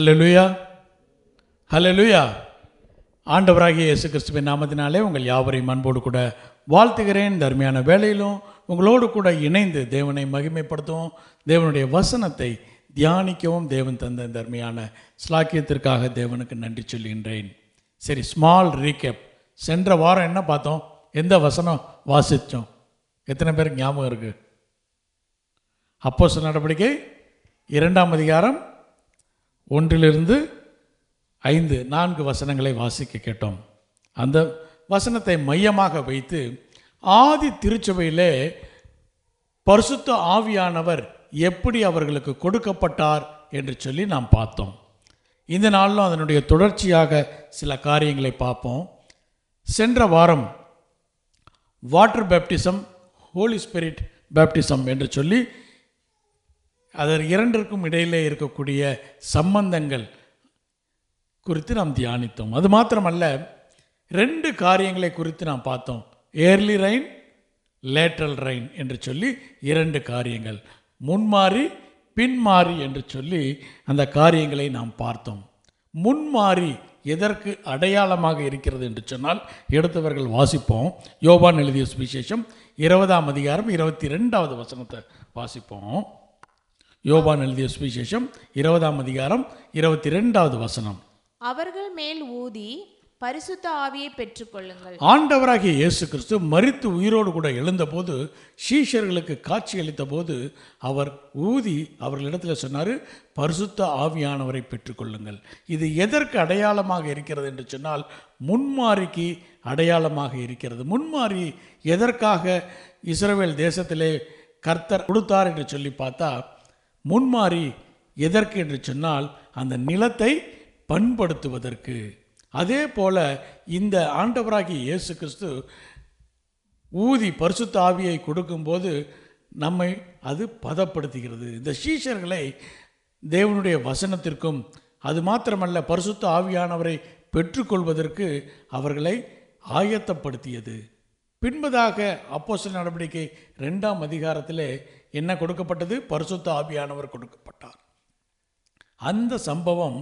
ஹல்லேலூயா, ஹல்லேலூயா. ஆண்டவராகிய இயேசு கிறிஸ்துவின் நாமத்தினாலே உங்கள் யாவரையும் அன்போடு கூட வாழ்த்துகிறேன். இந்த அருமையான வேளையிலும் உங்களோடு கூட இணைந்து தேவனை மகிமைப்படுத்தவும், தேவனுடைய வசனத்தை தியானிக்கவும் தேவன் தந்த இந்த அருமையான ஸ்லாக்கியத்திற்காக தேவனுக்கு நன்றி சொல்கின்றேன். சரி, ஸ்மால் ரீகேப். சென்ற வாரம் என்ன பார்த்தோம்? எந்த வசனம் வாசித்தோம்? எத்தனை பேருக்கு ஞாபகம் இருக்குது? அப்போஸ்தலர் நடவடிக்கை 2ஆம் அதிகாரம் 1-5 4 வசனங்களை வாசிக்க கேட்டோம். அந்த வசனத்தை மையமாக வைத்து ஆதி திருச்சபையிலே பரிசுத்த ஆவியானவர் எப்படி அவர்களுக்கு கொடுக்கப்பட்டார் என்று சொல்லி நாம் பார்த்தோம். இந்த நாளிலும் அதனுடைய தொடர்ச்சியாக சில காரியங்களை பார்ப்போம். சென்ற வாரம் water baptism, holy spirit baptism என்று சொல்லி அதற்கு இரண்டிற்கும் இடையிலே இருக்கக்கூடிய சம்பந்தங்கள் குறித்து நாம் தியானித்தோம். அது மாத்திரமல்ல, 2 காரியங்களை குறித்து நாம் பார்த்தோம். ஏர்லி ரெயின், லேட்ரல் ரெயின் என்று சொல்லி 2 காரியங்கள், முன்மாறி பின்மாறி என்று சொல்லி அந்த காரியங்களை நாம் பார்த்தோம். முன்மாறி எதற்கு அடையாளமாக இருக்கிறது என்று சொன்னால், எடுத்தவர்கள் வாசிப்போம். யோவான் எழுதிய சுவிசேஷம் 20ஆம் அதிகாரம் 22வது வசனத்தை வாசிப்போம். யோவான் எழுதிய சுவிசேஷம் 20ஆம் அதிகாரம் 22வது வசனம். அவர்கள் மேல் ஊதி பரிசுத்த ஆவியை பெற்றுக்கொள்ளுங்கள். ஆண்டவராகிய இயேசு கிறிஸ்து மரித்து உயிரோடு கூட எழுந்தபோது சீஷர்களுக்கு காட்சி அளித்த போது அவர் ஊதி அவர்களிடத்தில் சொன்னார், பரிசுத்த ஆவியானவரை பெற்றுக்கொள்ளுங்கள். இது எதற்கு அடையாளமாக இருக்கிறது என்று சொன்னால், முன்மாறிக்கு அடையாளமாக இருக்கிறது. முன்மாறி எதற்காக இஸ்ரவேல் தேசத்திலே கர்த்தர் கொடுத்தார் என்று சொல்லி பார்த்தா, முன்மாறி எதற்கு என்று சொன்னால் அந்த நிலத்தை பண்படுத்துவதற்கு. அதே போல இந்த ஆண்டவராகிய இயேசு கிறிஸ்து ஊதி பரிசுத்த ஆவியை கொடுக்கும்போது நம்மை அது பதப்படுத்துகிறது. இந்த சீஷர்களை தேவனுடைய வசனத்திற்கும், அது மாத்திரமல்ல பரிசுத்த ஆவியானவரை பெற்றுக்கொள்வதற்கு அவர்களை ஆயத்தப்படுத்தியது. பின்பதாக அப்போஸ்தலர் நடவடிக்கை 2ஆம் அதிகாரத்திலே என்ன கொடுக்கப்பட்டது? பரிசுத்த ஆவியானவர் கொடுக்கப்பட்டார். அந்த சம்பவம்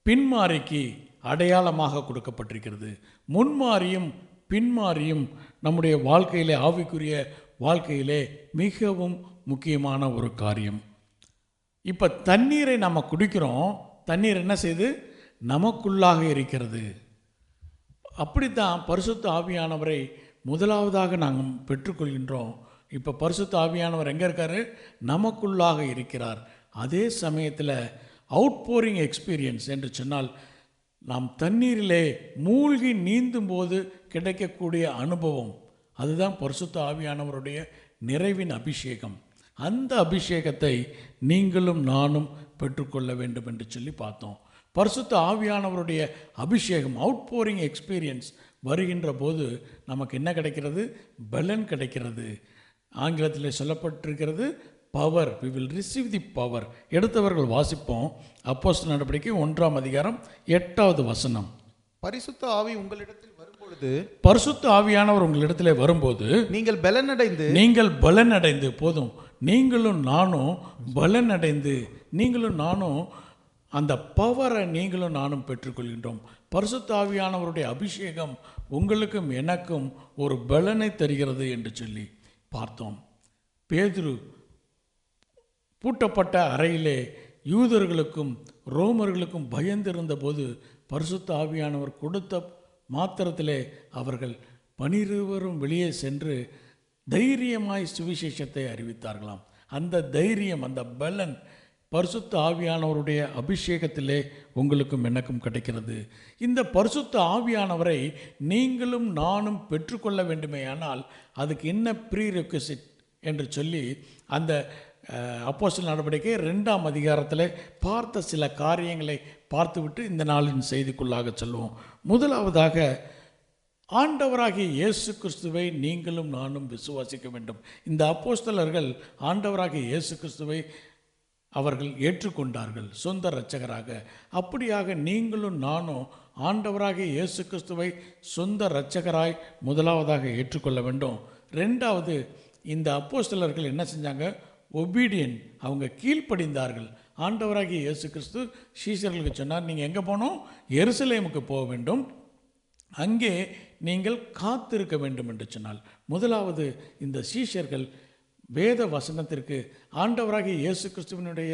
பின்மாறிக்கு அடையாளமாக கொடுக்கப்பட்டிருக்கிறது. முன்மாறியும் பின்மாறியும் நம்முடைய வாழ்க்கையிலே, ஆவிக்குரிய வாழ்க்கையிலே மிகவும் முக்கியமான ஒரு காரியம். இப்போ தண்ணீரை நம்ம குடிக்கிறோம். தண்ணீர் என்ன செய்து? நமக்குள்ளாக இருக்கிறது. அப்படித்தான் பரிசுத்த ஆவியானவரை முதலாவதாக நாங்கள் பெற்றுக்கொள்கின்றோம். இப்போ பரிசுத்த ஆவியானவர் எங்கே இருக்கார்? நமக்குள்ளாக இருக்கிறார். அதே சமயத்தில் அவுட்போரிங் எக்ஸ்பீரியன்ஸ் என்று சொன்னால், நாம் தண்ணீரிலே மூழ்கி நீந்தும் போது கிடைக்கக்கூடிய அனுபவம், அதுதான் பரிசுத்த ஆவியானவருடைய நிறைவின் அபிஷேகம். அந்த அபிஷேகத்தை நீங்களும் நானும் பெற்றுக்கொள்ள வேண்டும் என்று சொல்லி பார்த்தோம். பரிசுத்த ஆவியானவருடைய அபிஷேகம், அவுட்போரிங் எக்ஸ்பீரியன்ஸ் வருகின்ற போது நமக்கு என்ன கிடைக்கிறது? பலன் கிடைக்கிறது. ஆங்கிலத்தில் சொல்லப்பட்டிருக்கிறது power. we will receive the power. எடுத்தவர்கள் வாசிப்போம். அப்போஸ்தலர் நடவடிக்கை 1ஆம் அதிகாரம் 8வது வசனம். பரிசுத்த ஆவி உங்களிடத்தில் வரும்பொழுது, பரிசுத்த ஆவியானவர் உங்களிடத்தில் வரும்போது நீங்கள் பலனடைந்து போதும், நீங்களும் நானும் பலனடைந்து, நீங்களும் நானும் அந்த பவரை நீங்களும் நானும் பெற்றுக்கொள்கின்றோம். பரிசுத்த ஆவியானவருடைய அபிஷேகம் உங்களுக்கும் எனக்கும் ஒரு பலனை தருகிறது என்று சொல்லி பார்த்தோம். பேதுரு பூட்டப்பட்ட அறையிலே யூதர்களுக்கும் ரோமர்களுக்கும் பயந்திருந்த போது பரிசுத்த ஆவியானவர் கொடுத்த மாத்திரத்திலே அவர்கள் 12 வெளியே சென்று தைரியமாய் சுவிசேஷத்தை அறிவித்தார்களாம். அந்த தைரியம், அந்த பலன் பரிசுத்த ஆவியானவருடைய அபிஷேகத்திலே உங்களுக்கும் எனக்கும் கிடைக்கிறது. இந்த பரிசுத்த ஆவியானவரை நீங்களும் நானும் பெற்றுக்கொள்ள வேண்டுமேயானால் அதுக்கு என்ன ப்ரீ ரெக்விசிட் என்று சொல்லி அந்த அப்போஸ்தலர் நடவடிக்கை 2ஆம் அதிகாரத்தில் பார்த்த சில காரியங்களை பார்த்துவிட்டு இந்த நாளின் செய்திக்குள்ளாக செல்வோம். முதலாவதாக, ஆண்டவராகிய இயேசு கிறிஸ்துவை நீங்களும் நானும் விசுவாசிக்க வேண்டும். இந்த அப்போஸ்தலர்கள் ஆண்டவராகிய இயேசு கிறிஸ்துவை அவர்கள் ஏற்றுக்கொண்டார்கள் சொந்த இரட்சகராக. அப்படியாக நீங்களும் நானும் ஆண்டவராகிய இயேசு கிறிஸ்துவை சொந்த இரட்சகராய் முதலாவதாக ஏற்றுக்கொள்ள வேண்டும். 2வது, இந்த அப்போஸ்தலர்கள் என்ன செஞ்சாங்க? ஒபீடியன், அவங்க கீழ்ப்படிந்தார்கள். ஆண்டவராகிய இயேசு கிறிஸ்து சீஷர்களுக்கு சொன்னார், நீங்கள் எங்கே போகணும்? எருசலேமுக்கு போக வேண்டும், அங்கே நீங்கள் காத்திருக்க வேண்டும் என்று சொன்னால். முதலாவது இந்த சீஷர்கள் வேத வசனத்திற்கு, ஆண்டவராகிய இயேசு கிறிஸ்துவனுடைய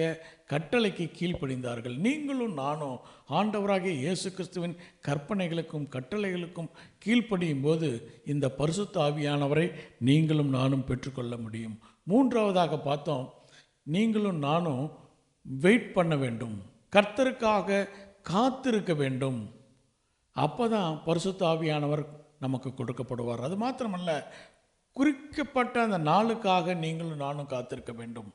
கட்டளைக்கு கீழ்ப்படிந்தார்கள். நீங்களும் நானும் ஆண்டவராகிய இயேசு கிறிஸ்துவின் கற்பனைகளுக்கும் கட்டளைகளுக்கும் கீழ்ப்படியும் போது இந்த பரிசுத்த ஆவியானவரை நீங்களும் நானும் பெற்றுக்கொள்ள முடியும். மூன்றாவதாக பார்த்தோம், நீங்களும் நானும் வெயிட் பண்ண வேண்டும், கர்த்தருக்காக காத்திருக்க வேண்டும். அப்போ தான் பரிசுத்த ஆவியானவர் நமக்கு கொடுக்கப்படுவார். அது மாத்திரமல்ல, குறிக்கப்பட்ட அந்த நாளுக்காக நீங்களும் நானும் காத்திருக்க வேண்டும்.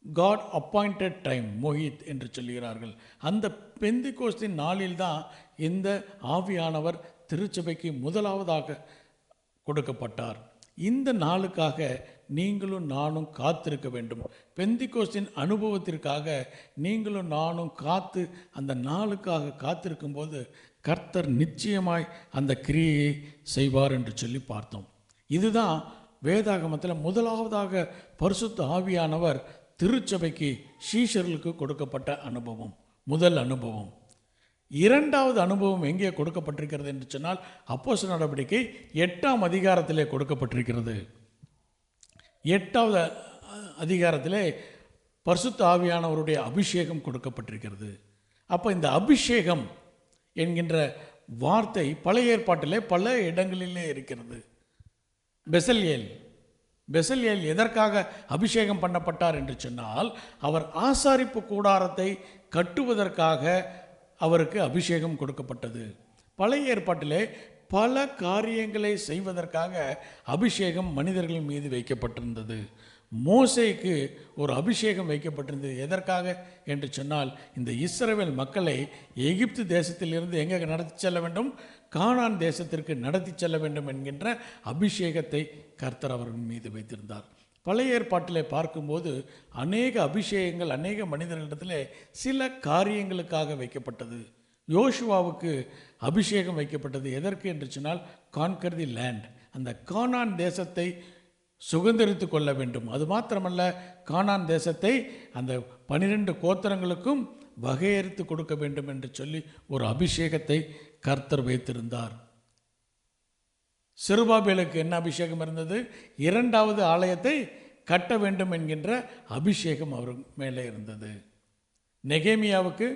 காட் அப்பாயிண்டட் டைம், மோஹித் என்று சொல்கிறார்கள். அந்த பெந்திகோஸ்தின் நாளில் தான் இந்த ஆவியானவர் திருச்சபைக்கு முதலாவதாக கொடுக்கப்பட்டார். இந்த நாளுக்காக நீங்களும் நானும் காத்திருக்க வேண்டும். பெந்திகோஸ்தின் அனுபவத்திற்காக நீங்களும் நானும் காத்து அந்த நாளுக்காக காத்திருக்கும்போது கர்த்தர் நிச்சயமாய் அந்த கிரியையை செய்வார் என்று சொல்லி பார்த்தோம். இதுதான் வேதாகமத்தில் முதலாவதாக பரிசுத்த ஆவியானவர் திருச்சபைக்கு சீஷர்களுக்கு கொடுக்கப்பட்ட அனுபவம், முதல் அனுபவம். இரண்டாவது அனுபவம் எங்கே கொடுக்கப்பட்டிருக்கிறது என்று சொன்னால் அப்போஸ்தலர் நடவடிக்கை 8ஆம் அதிகாரத்திலே கொடுக்கப்பட்டிருக்கிறது. 8வது அதிகாரத்திலே பரிசுத்த ஆவியானவருடைய அபிஷேகம் கொடுக்கப்பட்டிருக்கிறது. அப்போ இந்த அபிஷேகம் என்கின்ற வார்த்தை பழைய ஏற்பாட்டிலே பல இடங்களிலே இருக்கிறது. பெசல்யேல் எதற்காக அபிஷேகம் பண்ணப்பட்டார் என்று சொன்னால், அவர் ஆசாரிப்பு கூடாரத்தை கட்டுவதற்காக அவருக்கு அபிஷேகம் கொடுக்கப்பட்டது. பழைய ஏற்பாட்டிலே பல காரியங்களை செய்வதற்காக அபிஷேகம் மனிதர்கள் மீது வைக்கப்பட்டிருந்தது. மோசேக்கு ஒரு அபிஷேகம் வைக்கப்பட்டிருந்தது. எதற்காக என்று சொன்னால், இந்த இஸ்ரவேல் மக்களை எகிப்து தேசத்திலிருந்து எங்கே நடத்தி செல்ல வேண்டும்? கானான் தேசத்திற்கு நடத்தி செல்ல வேண்டும் என்கின்ற அபிஷேகத்தை கர்த்தர் அவர்கள் மீது வைத்திருந்தார். பழைய ஏற்பாட்டிலே பார்க்கும்போது அநேக அபிஷேகங்கள் அநேக மனிதர்களிடத்திலே சில காரியங்களுக்காக வைக்கப்பட்டது. யோசுவாவுக்கு அபிஷேகம் வைக்கப்பட்டது. எதற்கு என்று சொன்னால், கான்கர் தி லேண்ட், அந்த கானான் தேசத்தை சுதந்தரித்து கொள்ள வேண்டும். அது மாத்திரமல்ல, கானான் தேசத்தை அந்த 12 கோத்திரங்களுக்கும் வகையறுத்து கொடுக்க வேண்டும் என்று சொல்லி ஒரு அபிஷேகத்தை கர்த்தர் வைத்திருந்தார். செருபாபேலுக்கு என்ன அபிஷேகம் இருந்தது? 2வது ஆலயத்தை கட்ட வேண்டும் என்கின்ற அபிஷேகம் அவர் மேலே இருந்தது. நெகேமியாவுக்கு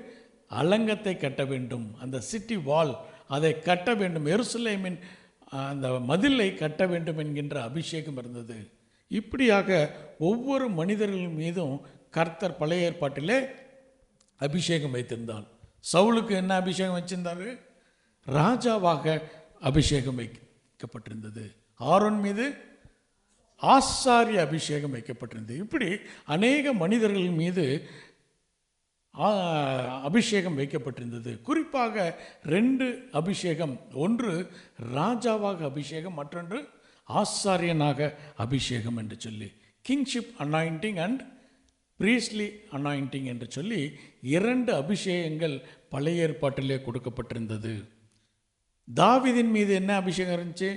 அலங்கத்தை கட்ட வேண்டும், அந்த சிட்டி வால் அதை கட்ட வேண்டும், எருசலேமின் அந்த மதிலை கட்ட வேண்டும் என்கின்ற அபிஷேகம் இருந்தது. இப்படியாக ஒவ்வொரு மனிதர்கள் மீதும் கர்த்தர் பழைய ஏற்பாட்டிலே அபிஷேகம் வைத்திருந்தார். சவுலுக்கு என்ன அபிஷேகம் வச்சிருந்தார்? ராஜாவாக அபிஷேகம் வைக்கப்பட்டிருந்தது. ஆரோன் மீது ஆசாரிய அபிஷேகம் வைக்கப்பட்டிருந்தது. இப்படி அநேக மனிதர்கள் மீது அபிஷேகம் வைக்கப்பட்டிருந்தது. குறிப்பாக 2 அபிஷேகம், ஒன்று ராஜாவாக அபிஷேகம், மற்றொன்று ஆசாரியனாக அபிஷேகம் என்று சொல்லி, kinship anointing and Priestley anointing என்று சொல்லி 2 அபிஷேகங்கள் பழைய ஏற்பாட்டிலே கொடுக்கப்பட்டிருந்தது. தாவீதின் மீது என்ன அபிஷேகம் இருந்துச்சு?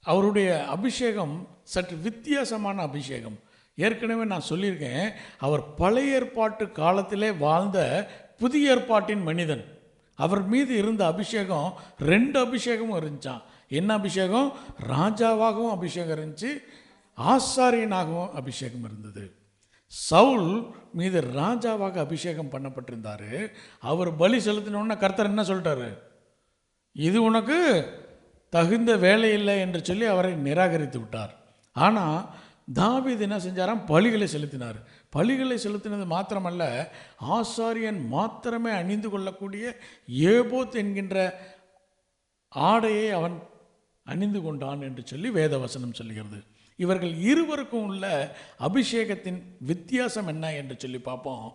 அவருடைய அபிஷேகம் சற்று வித்தியாசமான அபிஷேகம். ஏற்கனவே நான் சொல்லியிருக்கேன், அவர் பழைய ஏற்பாட்டு காலத்திலே வாழ்ந்த புதிய ஏற்பாட்டின் மனிதன். அவர் மீது இருந்த அபிஷேகம் 2 அபிஷேகமும் இருந்துச்சான். என்ன அபிஷேகம்? ராஜாவாகவும் அபிஷேகம் இருந்துச்சு, ஆசாரியனாகவும் அபிஷேகம் இருந்தது. சவுல் மீது ராஜாவாக அபிஷேகம் பண்ணப்பட்டிருந்தார். அவர் பலி செலுத்தினோன்னா கர்த்தர் என்ன சொல்லிட்டாரு? இது உனக்கு தகுந்த வேலை இல்லை என்று சொல்லி அவரை நிராகரித்து விட்டார். ஆனால் தாவீது என்ன செஞ்சாராம்? பலிகளை செலுத்தினார். பலிகளை செலுத்தினது மாத்திரமல்ல, ஆசாரியன் மாத்திரமே அணிந்து கொள்ளக்கூடிய ஏபோத் என்கின்ற ஆடையை அவன் அணிந்து கொண்டான் என்று சொல்லி வேதவசனம் சொல்கிறது. இவர்கள் இருவருக்கும் உள்ள அபிஷேகத்தின் வித்தியாசம் என்ன என்று சொல்லி பார்ப்போம்.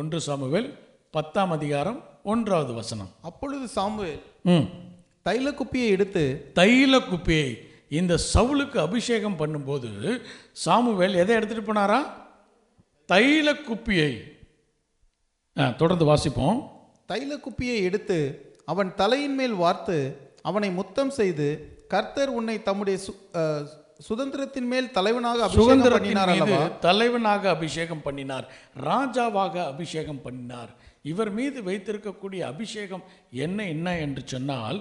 1 சாமுவேல் 10ஆம் அதிகாரம் 1வது வசனம். அப்பொழுது சாமுவேல் தைல குப்பியை எடுத்து, தைல குப்பியை இந்த சவுலுக்கு அபிஷேகம் பண்ணும்போது சாமுவேல் எதை எடுத்துட்டு போனாரா? தைல குப்பியை. தொடர்ந்து வாசிப்போம். தைல குப்பியை எடுத்து அவன் தலையின் மேல் வார்த்து அவனை முத்தம் செய்து, கர்த்தர் உன்னை தம்முடைய சுதந்திரத்தின் மேல் தலைவனாக அபிஷேகம் சுதந்திரத்தின் பண்ணினார் மீது அல்லவா? தலைவனாக அபிஷேகம் பண்ணினார், ராஜாவாக அபிஷேகம் பண்ணினார். இவர் மீது வைத்திருக்கக்கூடிய அபிஷேகம் என்ன என்று சொன்னால்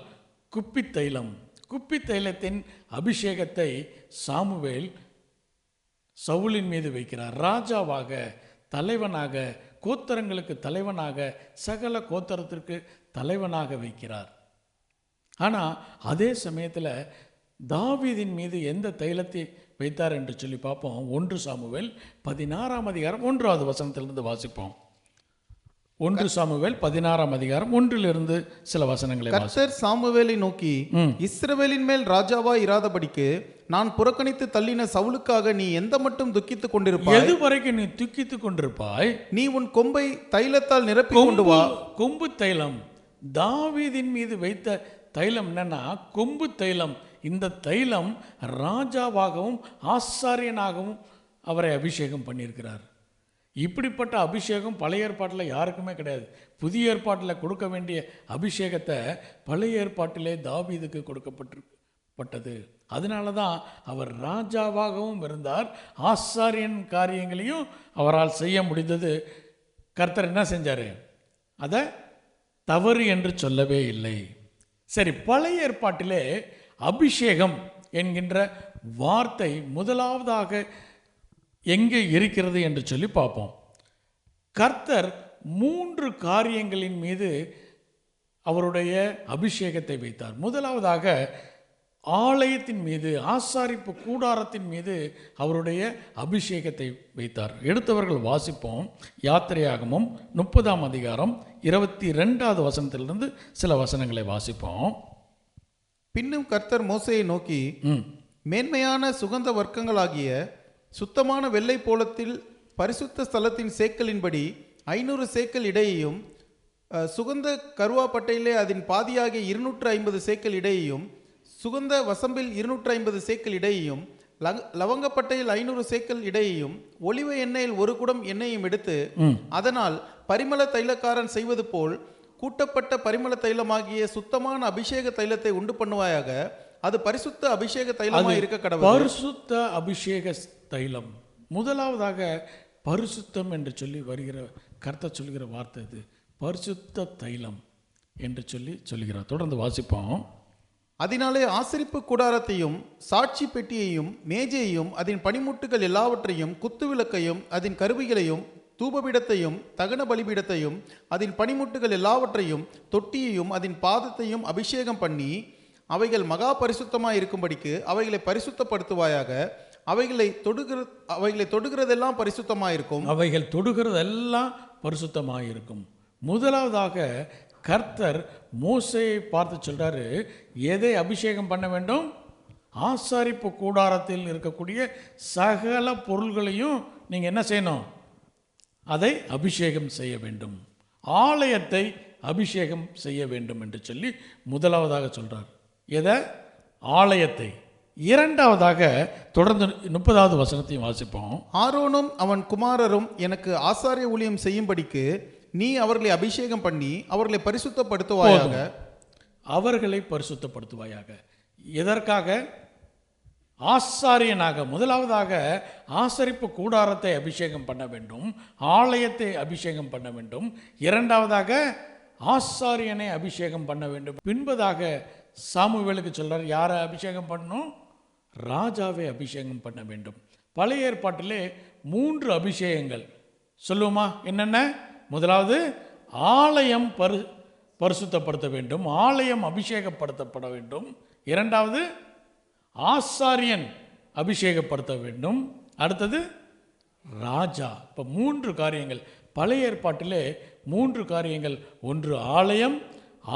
குப்பி தைலம். குப்பி தைலத்தின் அபிஷேகத்தை சாமுவேல் சவுலின் மீது வைக்கிறார். ராஜாவாக, தலைவனாக, கோத்திரங்களுக்கு தலைவனாக, சகல கோத்திரத்திற்கு தலைவனாக வைக்கிறார். ஆனால் அதே சமயத்தில் தாவீதின் மீது எந்த தைலத்தை வைத்தார் என்று சொல்லி பார்ப்போம். 1 சாமுவேல் 16ஆம் அதிகாரம் 1வது வசனத்திலிருந்து வாசிப்போம். 1 சாமுவேல் 16ஆம் அதிகாரம் 1லிருந்து சில வசனங்களை வாசிப்போம். கர்த்தர் சாமுவேலை நோக்கி, இஸ்ரவேலின் மேல் ராஜாவாய் இராதபடிக்கு நான் புறக்கணித்து தள்ளின சவுலுக்காக நீ எந்த மட்டும் துக்கித்துக் கொண்டிருப்பாய்? எது வரைக்கும் நீ துக்கித்துக் கொண்டிருப்பாய்? நீ உன் கொம்பை தைலத்தால் நிரப்பி கொண்டு வா. கொம்பு தைலம். தாவீதின் மீது வைத்த தைலம் என்னன்னா கொம்பு தைலம். இந்த தைலம் ராஜாவாகவும் ஆசாரியனாகவும் அவரை அபிஷேகம் பண்ணியிருக்கிறார். இப்படிப்பட்ட அபிஷேகம் பழைய ஏற்பாட்டில் யாருக்குமே கிடையாது. புதிய ஏற்பாட்டில் கொடுக்க வேண்டிய அபிஷேகத்தை பழைய ஏற்பாட்டிலே தாவீதுக்கு கொடுக்கப்பட்டது. அதனால தான் அவர் ராஜாவாகவும் இருந்தார், ஆசாரியன் காரியங்களையும் அவரால் செய்ய முடிந்தது. கர்த்தர் என்ன செஞ்சார்? அதை தவறு என்று சொல்லவே இல்லை. சரி, பழைய ஏற்பாட்டிலே அபிஷேகம் என்கின்ற வார்த்தை முதலாவதாக எங்கே இருக்கிறது என்று சொல்லி பார்ப்போம். கர்த்தர் 3 காரியங்களின் மீது அவருடைய அபிஷேகத்தை வைத்தார். முதலாவதாக ஆலயத்தின் மீது, ஆசாரிப்பு கூடாரத்தின் மீது அவருடைய அபிஷேகத்தை வைத்தார். எடுத்தவர்கள் வாசிப்போம். யாத்திரையாகமம் 30ஆம் அதிகாரம் 22வது வசனத்திலிருந்து சில வசனங்களை வாசிப்போம். பின்னும் கர்த்தர் மோசேயை நோக்கி, மேன்மையான சுகந்த வர்க்கங்களாகிய சுத்தமான வெள்ளை போலத்தில் பரிசுத்த ஸ்தலத்தின் சேக்கலின்படி 500 சேக்கல் இடையையும், சுகந்த கருவாப்பட்டையிலே அதன் பாதியாகிய 250 சேக்கல் இடையையும், சுகந்த வசம்பில் 250 சேக்கல் இடையையும், லவங்கப்பட்டையில் 500 சேக்கல் இடையையும், ஒலிவ எண்ணெயில் 1 குடம் எண்ணெயும் எடுத்து அதனால் பரிமள தைலக்காரன் செய்வது போல் கூட்டப்பட்ட பரிமள தைலமாகிய சுத்தமான அபிஷேக தைலத்தை உண்டு பண்ணுவாயாக. அது பரிசுத்த அபிஷேக தைலமாக இருக்க கடவுள். பரிசுத்த அபிஷேக தைலம். முதலாவதாக பரிசுத்தம் என்று சொல்லி வருகிற கர்த்தர் சொல்கிற வார்த்தை இது. பரிசுத்த தைலம் என்று சொல்லுகிறார். தொடர்ந்து வாசிப்போம். அதனாலே ஆசரிப்பு கூடாரத்தையும், சாட்சி பெட்டியையும், மேஜையையும், அதன் பனிமுட்டுகள் எல்லாவற்றையும், குத்துவிளக்கையும், அதன் கருவிகளையும், தூபபீடத்தையும், தகன பலிபீடத்தையும், அதன் பனிமுட்டுகள் எல்லாவற்றையும், தொட்டியையும், அதன் பாதத்தையும் அபிஷேகம் பண்ணி அவைகள் மகா பரிசுத்தமாய் இருக்கும்படிக்கு அவைகளை பரிசுத்தப்படுத்துவாயாக. அவைகளை தொடுகிறதெல்லாம் பரிசுத்தமாயிருக்கும். அவைகள் தொடுகிறதெல்லாம் பரிசுத்தமாயிருக்கும். முதலாவதாக கர்த்தர் மோசேயை பார்த்து சொல்றாரு, எதை அபிஷேகம் பண்ண வேண்டும்? ஆசாரிப்பு கூடாரத்தில் இருக்கக்கூடிய சகல பொருள்களையும் நீங்க என்ன செய்யணும்? அதை அபிஷேகம் செய்ய வேண்டும். ஆலயத்தை அபிஷேகம் செய்ய வேண்டும் என்று சொல்லி முதலாவதாக சொல்றார். எதை? ஆலயத்தை. இரண்டாவதாக தொடர்ந்து 30வது வசனத்தையும் வாசிப்போம். ஆரோனும் அவன் குமாரரும் எனக்கு ஆசாரிய ஊழியம் செய்யும்படிக்கு நீ அவர்களை அபிஷேகம் பண்ணி அவர்களை பரிசுத்தப்படுத்துவாயாக. அவர்களை பரிசுத்தப்படுத்துவாயாக. எதற்காக? ஆசாரியனாக. முதலாவதாக ஆசரிப்பு கூடாரத்தை அபிஷேகம் பண்ண வேண்டும், ஆலயத்தை அபிஷேகம் பண்ண வேண்டும். இரண்டாவதாக ஆசாரியனை அபிஷேகம் பண்ண வேண்டும். பின்பதாக சாமுவேலுக்கு சொல்றார், யாரை அபிஷேகம் பண்ணணும்? ராஜாவை அபிஷேகம் பண்ண வேண்டும். பழைய ஏற்பாட்டிலே 3 அபிஷேகங்கள் சொல்லுவோமா? என்னென்ன? முதலாவது ஆலயம் பரிசுத்தப்படுத்த வேண்டும், ஆலயம் அபிஷேகப்படுத்தப்பட வேண்டும். இரண்டாவது ஆசாரியன் அபிஷேகப்படுத்த வேண்டும். அடுத்தது ராஜா. இப்போ 3 காரியங்கள் பழைய ஏற்பாட்டிலே 3 காரியங்கள். ஒன்று ஆலயம்,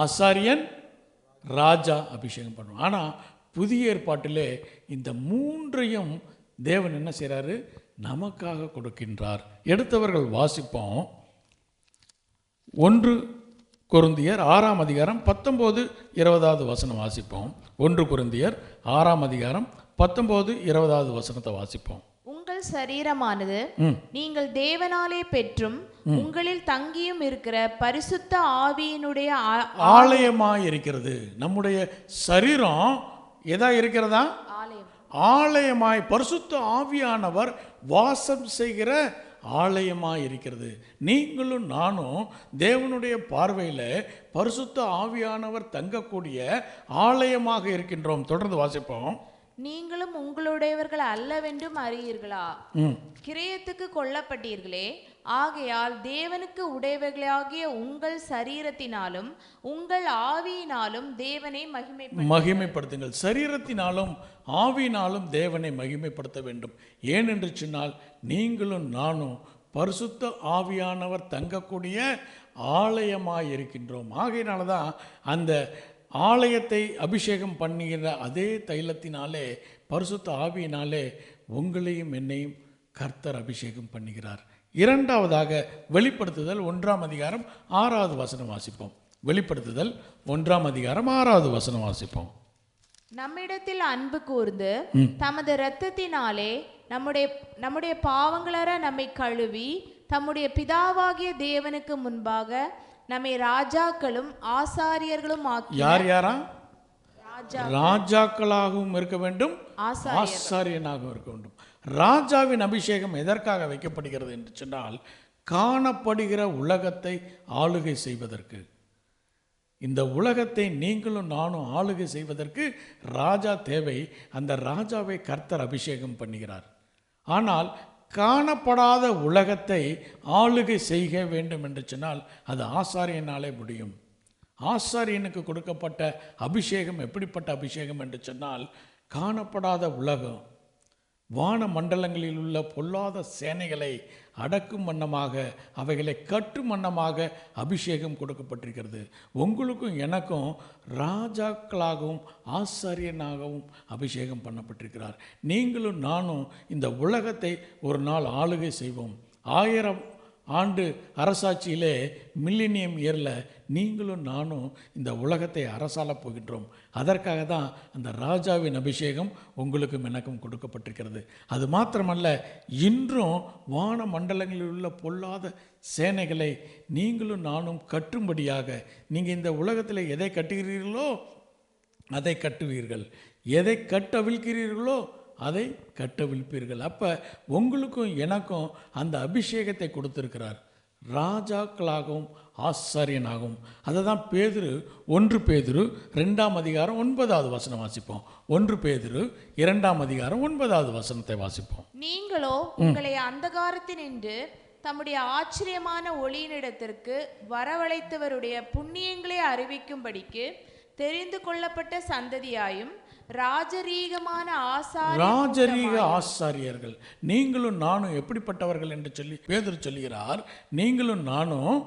ஆசாரியன், ராஜா அபிஷேகம் பண்ணும். ஆனால் புதிய ஏற்பாட்டிலே இந்த 3ஐயும் தேவன் என்ன செய்கிறாரு? நமக்காக கொடுக்கின்றார். எடுத்தவர்கள் வாசிப்போம். 1 கொரிந்தியர் 6ஆம் அதிகாரம் 19-20வது வசனம் வாசிப்போம். 1 கொரிந்தியர் 6ஆம் அதிகாரம் 19-20வது வசனத்தை வாசிப்போம். உங்கள் சரீரமானது நீங்கள் தேவனாலே பெற்றும் உங்களில் தங்கியும் இருக்கிற பரிசுத்த ஆவியினுடைய ஆலயமாய் இருக்கிறது. நம்முடைய சரீரம் எதா இருக்கிறதா? ஆலயமாய், பரிசுத்த ஆவியானவர் வாசம் செய்கிற ஆலயமாய் இருக்கிறது. நீங்களும் நானும் தேவனுடைய பார்வையில் பரிசுத்த ஆவியானவர் தங்கக்கூடிய ஆலயமாக இருக்கின்றோம். தொடர்ந்து வாசிப்போம். நீங்களும் உங்களுடையவர்கள் அல்லவென்றும் அறியீர்களா? கிரயத்துக்கு கொல்லப்பட்டீர்களே, ஆகையால் தேவனுக்கு உடையவர்களாகிய உங்கள் சரீரத்தினாலும் உங்கள் ஆவியினாலும் தேவனை மகிமைப்படுத்துங்கள். சரீரத்தினாலும் ஆவியினாலும் தேவனை மகிமைப்படுத்த வேண்டும். ஏனென்று சொன்னால் நீங்களும் நானும் பரிசுத்த ஆவியானவர் தங்கக்கூடிய ஆலயமாய் இருக்கின்றோம். ஆகையினால தான் அந்த ஆலயத்தை அபிஷேகம் பண்ணுகிற அதே தைலத்தினாலே, பரிசுத்த ஆவியினாலே உங்களையும் என்னையும் கர்த்தர் அபிஷேகம் பண்ணுகிறார். இரண்டாவதாக வெளிப்படுத்துதல் 1 வசனம் வாசிப்போம். வெளிப்படுத்துதல் 1 வாசிப்போம். நம்மிடத்தில் அன்பு கூர்ந்து தமது இரத்தத்தினாலே நம்முடைய பாவங்களற நம்மை கழுவி தம்முடைய பிதாவாகிய தேவனுக்கு முன்பாக நம்மை ராஜாக்களும் ஆசாரியர்களும் ஆக்கி. யாரா? ராஜாக்களாகவும் இருக்க வேண்டும், ஆசாரியனாகவும் இருக்க வேண்டும். ராஜாவின் அபிஷேகம் எதற்காக வைக்கப்படுகிறது என்று சொன்னால், காணப்படுகிற உலகத்தை ஆளுகை செய்வதற்கு. இந்த உலகத்தை நீங்களும் நானும் ஆளுகை செய்வதற்கு ராஜா தேவை. அந்த ராஜாவை கர்த்தர் அபிஷேகம் பண்ணுகிறார். ஆனால் காணப்படாத உலகத்தை ஆளுகை செய்ய வேண்டும் என்று சொன்னால் அது ஆசாரியனாலே முடியும். ஆசாரியனுக்கு கொடுக்கப்பட்ட அபிஷேகம் எப்படிப்பட்ட அபிஷேகம் என்று சொன்னால், காணப்படாத உலகம், வான மண்டலங்களில் உள்ள பொல்லாத சேனைகளை அடக்கும் வண்ணமாக, அவைகளை கட்டும் வண்ணமாக அபிஷேகம் கொடுக்கப்பட்டிருக்கிறது. உங்களுக்கும் எனக்கும் ராஜாக்களாகவும் ஆசாரியனாகவும் அபிஷேகம் பண்ணப்பட்டிருக்கிறார். நீங்களும் நானும் இந்த உலகத்தை ஒரு நாள் ஆளுகை செய்வோம். 1000 ஆண்டு அரசாட்சியிலே, மில்லினியம் இயரில் நீங்களும் நானும் இந்த உலகத்தை அரசாளப் போகின்றோம். அதற்காக தான் அந்த ராஜாவின் அபிஷேகம் உங்களுக்கும் எனக்கும் கொடுக்கப்பட்டிருக்கிறது. அது மாத்திரமல்ல, இன்றும் வான மண்டலங்களில் உள்ள பொல்லாத சேனைகளை நீங்களும் நானும் கட்டும்படியாக, நீங்கள் இந்த உலகத்தில் எதை கட்டுகிறீர்களோ அதை கட்டுவீர்கள், எதை கட்டவிழ்கிறீர்களோ அதை கட்டவிழ்ப்பீர்கள். அப்போ உங்களுக்கும் எனக்கும் அந்த அபிஷேகத்தை கொடுத்திருக்கிறார், ராஜாக்களாகவும் ஆசாரியனாகவும். அதை தான் பேதுரு 1 பேதுரு 2 வசனம் வாசிப்போம். 1 பேதுரு 2 வசனத்தை வாசிப்போம். நீங்களோ உங்களை அந்தகாரத்தினின்று தம்முடைய ஆச்சரியமான ஒளியினிடத்திற்கு வரவழைத்தவருடைய புண்ணியங்களை அறிவிக்கும்படிக்கு தெரிந்து கொள்ளப்பட்ட சந்ததியாயும் ராஜரீக ஆசாரியர்கள். நீங்களும் நானும் எப்படிப்பட்டவர்கள் என்று சொல்லி பேதுரு சொல்கிறார். நீங்களும் நானும்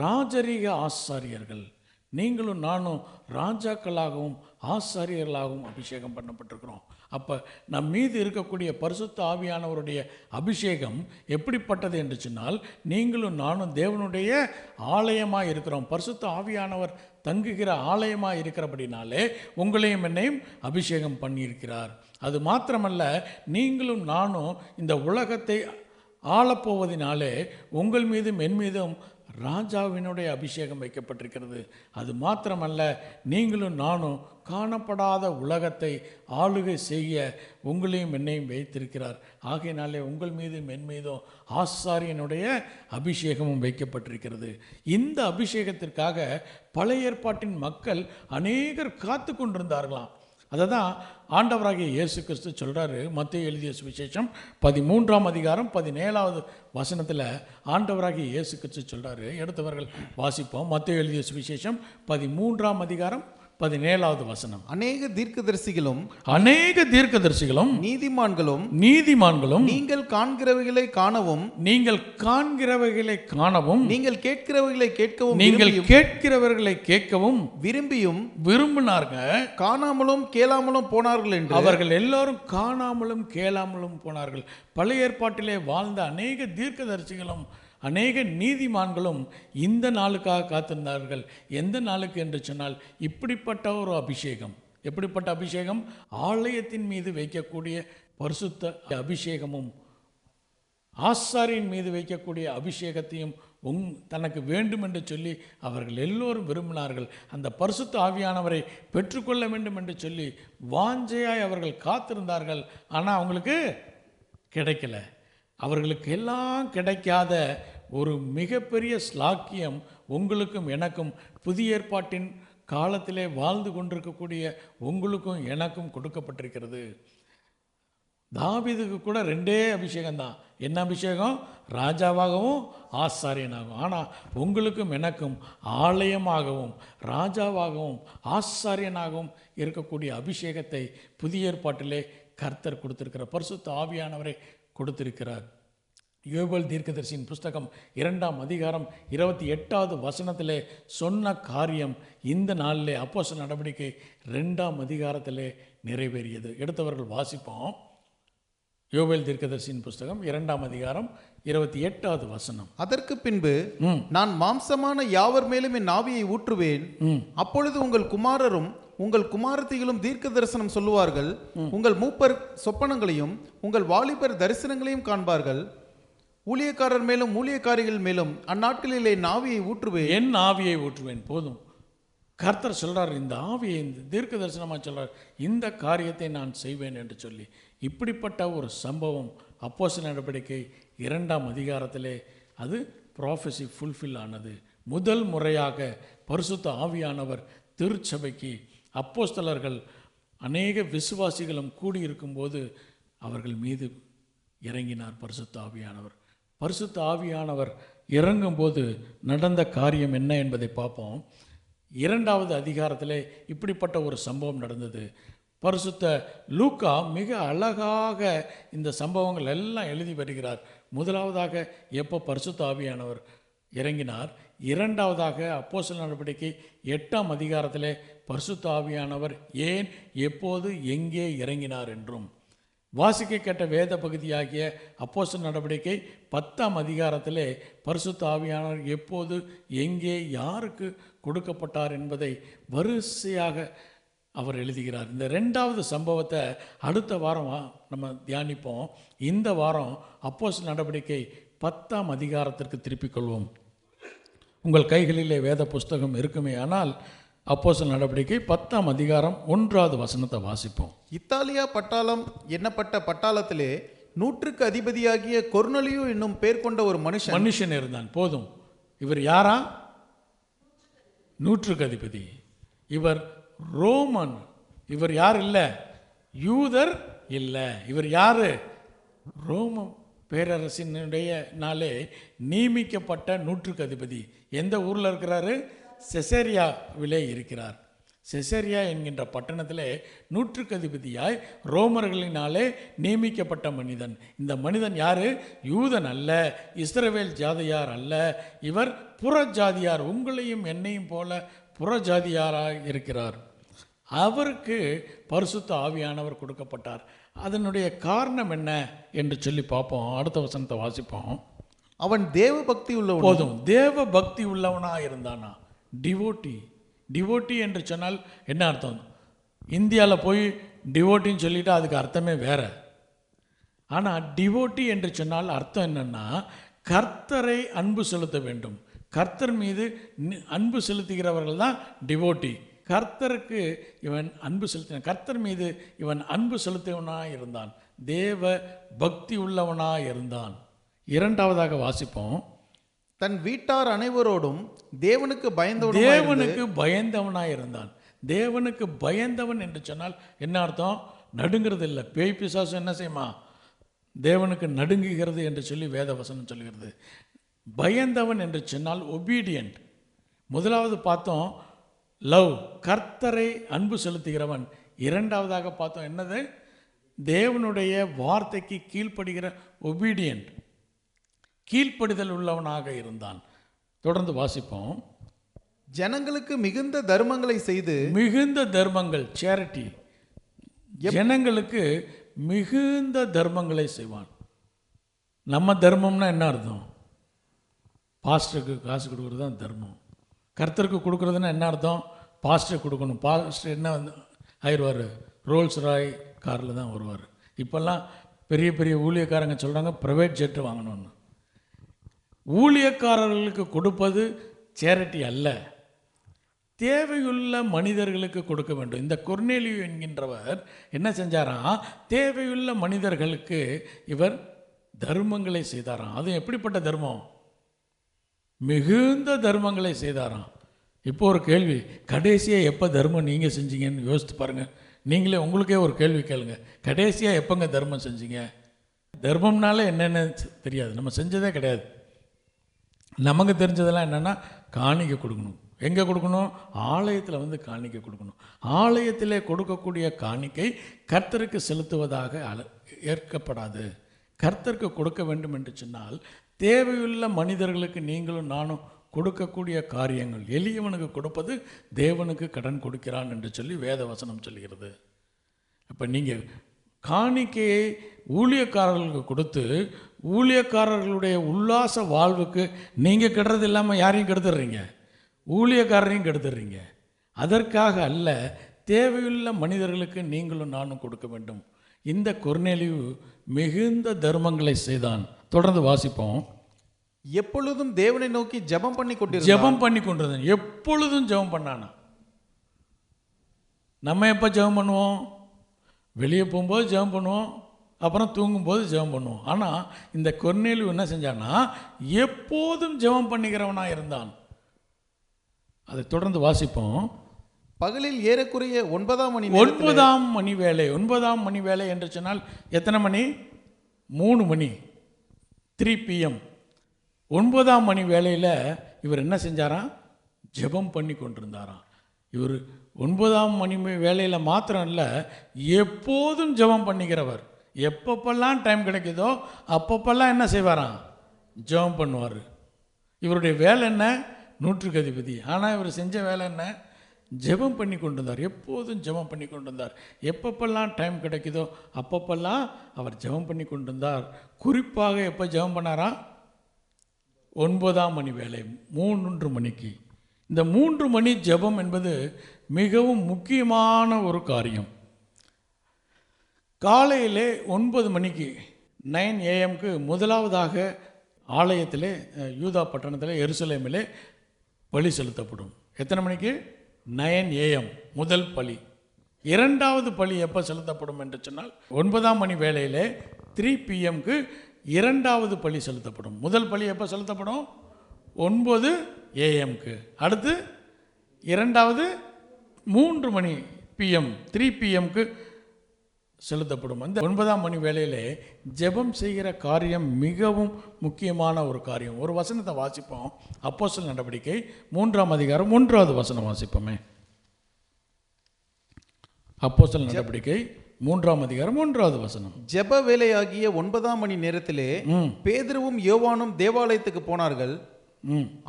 ராஜரீக ஆசாரியர்கள். நீங்களும் நானும் ராஜாக்களாகவும் ஆசாரியர்களாகவும் அபிஷேகம் பண்ணப்பட்டிருக்கிறோம். அப்போ நம் மீது இருக்கக்கூடிய பரிசுத்த ஆவியானவருடைய அபிஷேகம் எப்படிப்பட்டது என்று சொன்னால், நீங்களும் நானும் தேவனுடைய ஆலயமாக இருக்கிறோம். பரிசுத்த ஆவியானவர் தங்குகிற ஆலயமாக இருக்கிறபடினாலே உங்களையும் என்னையும் அபிஷேகம் பண்ணியிருக்கிறார். அது மாத்திரமல்ல, நீங்களும் நானும் இந்த உலகத்தை ஆளப்போவதினாலே உங்கள் மீதும் என் மீதும் ராஜாவினுடைய அபிஷேகம் வைக்கப்பட்டிருக்கிறது. அது மாத்திரமல்ல, நீங்களும் நானும் காணப்படாத உலகத்தை ஆளுகை செய்ய உங்களையும் என்னையும் வைத்திருக்கிறார். ஆகையினாலே உங்கள் மீதும் என் மீதும் ஆசாரியனுடைய அபிஷேகமும் வைக்கப்பட்டிருக்கிறது. இந்த அபிஷேகத்திற்காக பழைய ஏற்பாட்டின் மக்கள் அநேகர் காத்து கொண்டிருந்தார்களாம். அதை தான் ஆண்டவராகிய இயேசு கிறிஸ்து சொல்கிறாரு. மத்தேயு எழுதிய சுவிசேஷம் 13 வசனத்தில் ஆண்டவராகிய இயேசு கிறிஸ்து சொல்கிறாரு. எடுத்தவர்கள் வாசிப்போம். மத்தேயு எழுதிய சுவிசேஷம் 13 வசனம். அநேக தீர்க்கதரிசிகளும் நீதிமான்களும் நீங்கள் காண்கிறவைகளை காணவும் நீங்கள் கேட்கிறவர்களை கேட்கவும் விரும்பினார்கள். காணாமலும் கேளாமலும் போனார்கள் என்று. அவர்கள் எல்லாரும் காணாமலும் கேளாமலும் போனார்கள். பழைய ஏற்பாட்டிலே வாழ்ந்த அநேக தீர்க்கதரிசிகளும் அநேக நீதிமான்களும் இந்த நாளுக்காக காத்திருந்தார்கள். எந்த நாளுக்கு என்று சொன்னால், இப்படிப்பட்ட ஒரு அபிஷேகம். எப்படிப்பட்ட அபிஷேகம்? ஆலயத்தின் மீது வைக்கக்கூடிய பரிசுத்த அபிஷேகமும் ஆசாரியின் மீது வைக்கக்கூடிய அபிஷேகத்தையும் தனக்கு வேண்டும் என்று சொல்லி அவர்கள் எல்லோரும் விரும்பினார்கள். அந்த பரிசுத்த ஆவியானவரை பெற்றுக்கொள்ள வேண்டும் என்று சொல்லி வாஞ்சையாய் அவர்கள் காத்திருந்தார்கள். ஆனால் அவங்களுக்கு கிடைக்கல. அவர்களுக்கு எல்லாம் கிடைக்காத ஒரு மிகப்பெரிய ஸ்லாக்கியம் உங்களுக்கும் எனக்கும் புதிய ஏற்பாட்டின் காலத்திலே வாழ்ந்து கொண்டிருக்கக்கூடிய உங்களுக்கும் எனக்கும் கொடுக்கப்பட்டிருக்கிறது. தாவீதுக்கு கூட 2 அபிஷேகம்தான். என்ன அபிஷேகம்? ராஜாவாகவும் ஆசாரியனாகவும். ஆனால் உங்களுக்கும் எனக்கும் ஆலயமாகவும் ராஜாவாகவும் ஆசாரியனாகவும் இருக்கக்கூடிய அபிஷேகத்தை புதிய ஏற்பாட்டிலே கர்த்தர் கொடுத்திருக்கிறார். பரிசுத்த ஆவியானவரை கொடுத்திருக்கிறார். யோவேல் தீர்க்கதரிசியின் புஸ்தகம் 2ஆம் அதிகாரம் 28வது வசனத்திலே சொன்ன காரியம் இந்த நாளிலே அப்போஸ்தலர் நடவடிக்கை 2ஆம் அதிகாரத்திலே நிறைவேறியது. எடுத்தவர்கள் வாசிப்போம். யோவேல் தீர்க்கதரிசியின் புஸ்தகம் 2ஆம் அதிகாரம் 28வது வசனம். அதற்கு பின்பு நான் மாம்சமான யாவர் மேலும் என் ஆவியை ஊற்றுவேன். அப்பொழுது உங்கள் குமாரரும் உங்கள் குமாரத்திகளும் தீர்க்க தரிசனம் சொல்லுவார்கள். உங்கள் மூப்பர் சொப்பனங்களையும் உங்கள் வாலிபர் தரிசனங்களையும் காண்பார்கள். ஊழியக்காரர் மேலும் ஊழியக்காரிகள் மேலும் அந்நாட்களிலே என் ஆவியை ஊற்றுவேன். என் ஆவியை ஊற்றுவேன். போதும். கர்த்தர் சொல்றார், இந்த ஆவியை இந்த தீர்க்க தரிசனமாக சொல்றார், இந்த காரியத்தை நான் செய்வேன் என்று சொல்லி. இப்படிப்பட்ட ஒரு சம்பவம் அப்போஸ்தலர் நடவடிக்கை 2ஆம் அதிகாரத்திலே அது ப்ராஃபஸி ஃபுல்ஃபில் ஆனது. முதல் முறையாக பரிசுத்த ஆவியானவர் திருச்சபைக்கு அப்போஸ்தலர்கள் அநேக விசுவாசிகளும் கூடியிருக்கும்போது அவர்கள் மீது இறங்கினார் பரிசுத்த ஆவியானவர். பரிசுத்த ஆவியானவர் இறங்கும்போது நடந்த காரியம் என்ன என்பதை பார்ப்போம். 2வது அதிகாரத்திலே இப்படிப்பட்ட ஒரு சம்பவம் நடந்தது. பரிசுத்த லூக்கா மிக அழகாக இந்த சம்பவங்கள் எல்லாம் எழுதி வருகிறார். முதலாவதாக எப்போ பரிசுத்த ஆவியானவர் இறங்கினார், 2வதாக அப்போஸ்தலர் நடவடிக்கை 8ஆம் அதிகாரத்திலே பரிசுத்த ஆவியானவர் ஏன், எப்போது, எங்கே இறங்கினார் என்றும், வாசிக்க கேட்ட வேத பகுதியாகிய அப்போஸ்தலர் நடவடிக்கை 10ஆம் அதிகாரத்திலே பரிசுத்த ஆவியானவர் எப்போது, எங்கே, யாருக்கு கொடுக்கப்பட்டார் என்பதை வரிசையாக அவர் எழுதுகிறார். இந்த 2வது சம்பவத்தை அடுத்த வாரம் நம்ம தியானிப்போம். இந்த வாரம் அப்போஸ்தலர் நடவடிக்கை 10ஆம் அதிகாரத்திற்கு திருப்பிக் கொள்வோம். உங்கள் கைகளிலே வேத புஸ்தகம் இருக்குமே ஆனால் அப்போஸ்தலர் நடவடிக்கை 10ஆம் அதிகாரம் 1வது வசனத்தை வாசிப்போம். இத்தாலியா பட்டாளம் எண்ணப்பட்ட பட்டாளத்திலே 100க்கு அதிபதியாகிய கொர்நலியு என்னும் பேர் கொண்ட ஒரு மனுஷன் இருந்தான். போதும். இவர் யாரா? 100க்கு அதிபதி. இவர் ரோமன். இவர் யார்? இல்லை, யூதர் இல்லை. இவர் யாரு? ரோம பேரரசினுடைய நாளே நியமிக்கப்பட்ட 100க்கு அதிபதி. எந்த ஊரில் இருக்கிறாரு? செசரியாவிலே இருக்கிறார். செசரியா என்கின்ற பட்டணத்திலே 100க்கு அதிபதியாய் ரோமர்களினாலே நியமிக்கப்பட்ட மனிதன். இந்த மனிதன் யாரு? யூதன் அல்ல, இஸ்ரவேல் ஜாதியார் அல்ல. இவர் புறஜாதியார், உங்களையும் என்னையும் போல புறஜாதியாராக இருக்கிறார். அவருக்கு பரிசுத்த ஆவியானவர் கொடுக்கப்பட்டார். அதனுடைய காரணம் என்ன என்று சொல்லி பார்ப்போம். அடுத்த வசனத்தை வாசிப்போம். அவன் தேவ பக்தி உள்ளவன். போதும். தேவ பக்தி உள்ளவனா இருந்தானா? டிவோட்டி. டிவோட்டி என்று சொன்னால் என்ன அர்த்தம்? இந்தியாவில் போய் டிவோட்டின்னு சொல்லிட்டு அதுக்கு அர்த்தமே வேற. ஆனால் டிவோட்டி என்று சொன்னால் அர்த்தம் என்னன்னா, கர்த்தரை அன்பு செலுத்த வேண்டும். கர்த்தர் மீது அன்பு செலுத்துகிறவர்கள் தான் டிவோட்டி. கர்த்தருக்கு இவன் அன்பு செலுத்தினான், கர்த்தர் மீது இவன் அன்பு செலுத்தியவனாக இருந்தான், தேவ பக்தி உள்ளவனாக இருந்தான். 2வதாக வாசிப்போம். தன் வீட்டார் அனைவரோடும் தேவனுக்கு பயந்தவனாக இருந்தான். தேவனுக்கு பயந்தவன் என்று சொன்னால் என்ன அர்த்தம்? நடுங்கிறது இல்லை. பேய் பிசாசு என்ன செய்யுமா? தேவனுக்கு நடுங்குகிறது என்று சொல்லி வேத வசனம் சொல்கிறது. பயந்தவன் என்று சொன்னால் ஒபீடியன்ட். முதலாவது பார்த்தோம் லவ், கர்த்தரை அன்பு செலுத்துகிறவன். 2வதாக பார்த்தோம் என்னது? தேவனுடைய வார்த்தைக்கு கீழ்ப்படுகிற ஒபீடியன்ட், கீழ்ப்படிதல் உள்ளவனாக இருந்தான். தொடர்ந்து வாசிப்போம். ஜனங்களுக்கு மிகுந்த தர்மங்களை செய்து, மிகுந்த தர்மங்கள், சேரிட்டி, ஜனங்களுக்கு மிகுந்த தர்மங்களை செய்வான். நம்ம தர்மம்னா என்ன அர்த்தம்? பாஸ்டருக்கு காசு கொடுக்குறது தான் தர்மம். கர்த்தருக்கு கொடுக்குறதுன்னா என்ன அர்த்தம்? பாஸ்டர் கொடுக்கணும். பாஸ்டர் என்ன ஆயிடுவார்? ரோல்ஸ் ராய் காரில் தான் வருவார். இப்போல்லாம் பெரிய பெரிய ஊழியக்காரங்க சொல்கிறாங்க ப்ரைவேட் ஜெட்டு வாங்கணும்னு. ஊழியக்காரர்களுக்கு கொடுப்பது சேரிட்டி அல்ல, தேவையுள்ள மனிதர்களுக்கு கொடுக்க வேண்டும். இந்த கொர்நேலியு என்கின்றவர் என்ன செஞ்சாராம்? தேவையுள்ள மனிதர்களுக்கு இவர் தர்மங்களை செய்தாராம். அது எப்படிப்பட்ட தர்மம்? மிகுந்த தர்மங்களை செய்தாராம். இப்போ ஒரு கேள்வி, கடைசியாக எப்போ தர்மம் நீங்கள் செஞ்சீங்கன்னு யோசித்து பாருங்கள். நீங்களே உங்களுக்கே ஒரு கேள்வி கேளுங்க, கடைசியாக எப்போங்க தர்மம் செஞ்சீங்க? தர்மம்னால என்னென்ன தெரியாது, நம்ம செஞ்சதே கிடையாது. நமக்கு தெரிஞ்சதெல்லாம் என்னென்னா காணிக்கை கொடுக்கணும். எங்கே கொடுக்கணும்? ஆலயத்தில் வந்து காணிக்கை கொடுக்கணும். ஆலயத்திலே கொடுக்கக்கூடிய காணிக்கை கர்த்தருக்கு செலுத்துவதாக ஏற்கப்படாது. கர்த்தருக்கு கொடுக்க வேண்டும் என்று சொன்னால் தேவையுள்ள மனிதர்களுக்கு நீங்களும் நானும் கொடுக்கக்கூடிய காரியங்கள். எளியவனுக்கு கொடுப்பது தேவனுக்கு கடன் கொடுக்கிறான் என்று சொல்லி வேத வசனம் சொல்கிறது. அப்போ நீங்கள் காணிக்கையை ஊழியக்காரர்களுக்கு கொடுத்து ஊழியக்காரர்களுடைய உல்லாச வாழ்வுக்கு நீங்கள் கெடுறது இல்லாமல் யாரையும் கெடுத்துடுறீங்க, ஊழியக்காரரையும் கெடுத்துடுறீங்க. அதற்காக அல்ல, தேவையுள்ள மனிதர்களுக்கு நீங்களும் நானும் கொடுக்க வேண்டும். இந்த கொர்நேலியு மிகுந்த தர்மங்களை செய்தான். தொடர்ந்து வாசிப்போம். எப்பொழுதும் தேவனை நோக்கி ஜெபம் பண்ணி கொண்டிருந்தான். ஜெபம் பண்ணி கொண்டிருந்தான். எப்பொழுதும் ஜெபம் பண்ணானா? நம்ம எப்போ ஜெபம் பண்ணுவோம்? வெளியே போகும்போது ஜெபம் பண்ணுவோம், அப்புறம் தூங்கும்போது ஜெபம் பண்ணுவோம். ஆனால் இந்த கொர்நேலியு என்ன செஞ்சான்னா எப்போதும் ஜெபம் பண்ணிக்கிறவனாக இருந்தான். அதை தொடர்ந்து வாசிப்போம். பகலில் ஏறக்குறைய 9ஆம் மணி 9ஆம் மணி வேலை. 9ஆம் மணி வேலை என்று சொன்னால் எத்தனை மணி? 3 மணி, 3 PM. 9ஆம் மணி வேலையில் இவர் என்ன செஞ்சாராம்? ஜெபம் பண்ணி கொண்டிருந்தாராம். இவர் 9ஆம் மணி வேலையில் மாத்திரம் இல்லை, எப்போதும் ஜெபம் பண்ணிக்கிறவர். எப்பப்பெல்லாம் டைம் கிடைக்குதோ அப்பப்பெல்லாம் என்ன செய்வாராம்? ஜெபம் பண்ணுவார். இவருடைய வேலை என்ன? நூற்றுக்கு அதிபதி. ஆனால் இவர் செஞ்ச வேலை என்ன? ஜெபம் பண்ணி கொண்டிருந்தார். எப்போதும் ஜெபம் பண்ணி கொண்டிருந்தார். எப்பப்பெல்லாம் டைம் கிடைக்குதோ அப்பப்பெல்லாம் அவர் ஜெபம் பண்ணி கொண்டிருந்தார். குறிப்பாக எப்போ ஜெபம் பண்ணாரா? 9ஆம் மணி வேலை, 3 மணிக்கு. இந்த 3 மணி ஜெபம் என்பது மிகவும் முக்கியமான ஒரு காரியம். காலையிலே 9 மணிக்கு 9 AM முதலாவதாக ஆலயத்திலே, யூதா பட்டணத்தில் எருசலேமிலே பலி செலுத்தப்படும். எத்தனை மணிக்கு? 9 AM முதல் பலி. இரண்டாவது பலி எப்போ செலுத்தப்படும் என்று சொன்னால் 9ஆம் மணி வேளையிலே 3 PM இரண்டாவது பலி செலுத்தப்படும். முதல் பலி எப்போ செலுத்தப்படும்? 9 AM. அடுத்து இரண்டாவது 3 மணி PM, 3 PM செலுத்தப்படும். அந்த 9ஆம் மணி வேளையிலே ஜெபம் செய்கிற காரியம் மிகவும் முக்கியமான ஒரு காரியம். ஒரு வசனத்தை வாசிப்போம். அப்போஸ்தலர் நடவடிக்கை 3ஆம் அதிகாரம் 1வது வசனம் வாசிப்போமே. அப்போஸ்தலர் நடவடிக்கை 3ஆம் அதிகாரம் 1வது வசனம். ஜெப வேலையாகிய 9ஆம் மணி நேரத்திலே பேதுருவும் யோவானும் தேவாலயத்துக்கு போனார்கள்.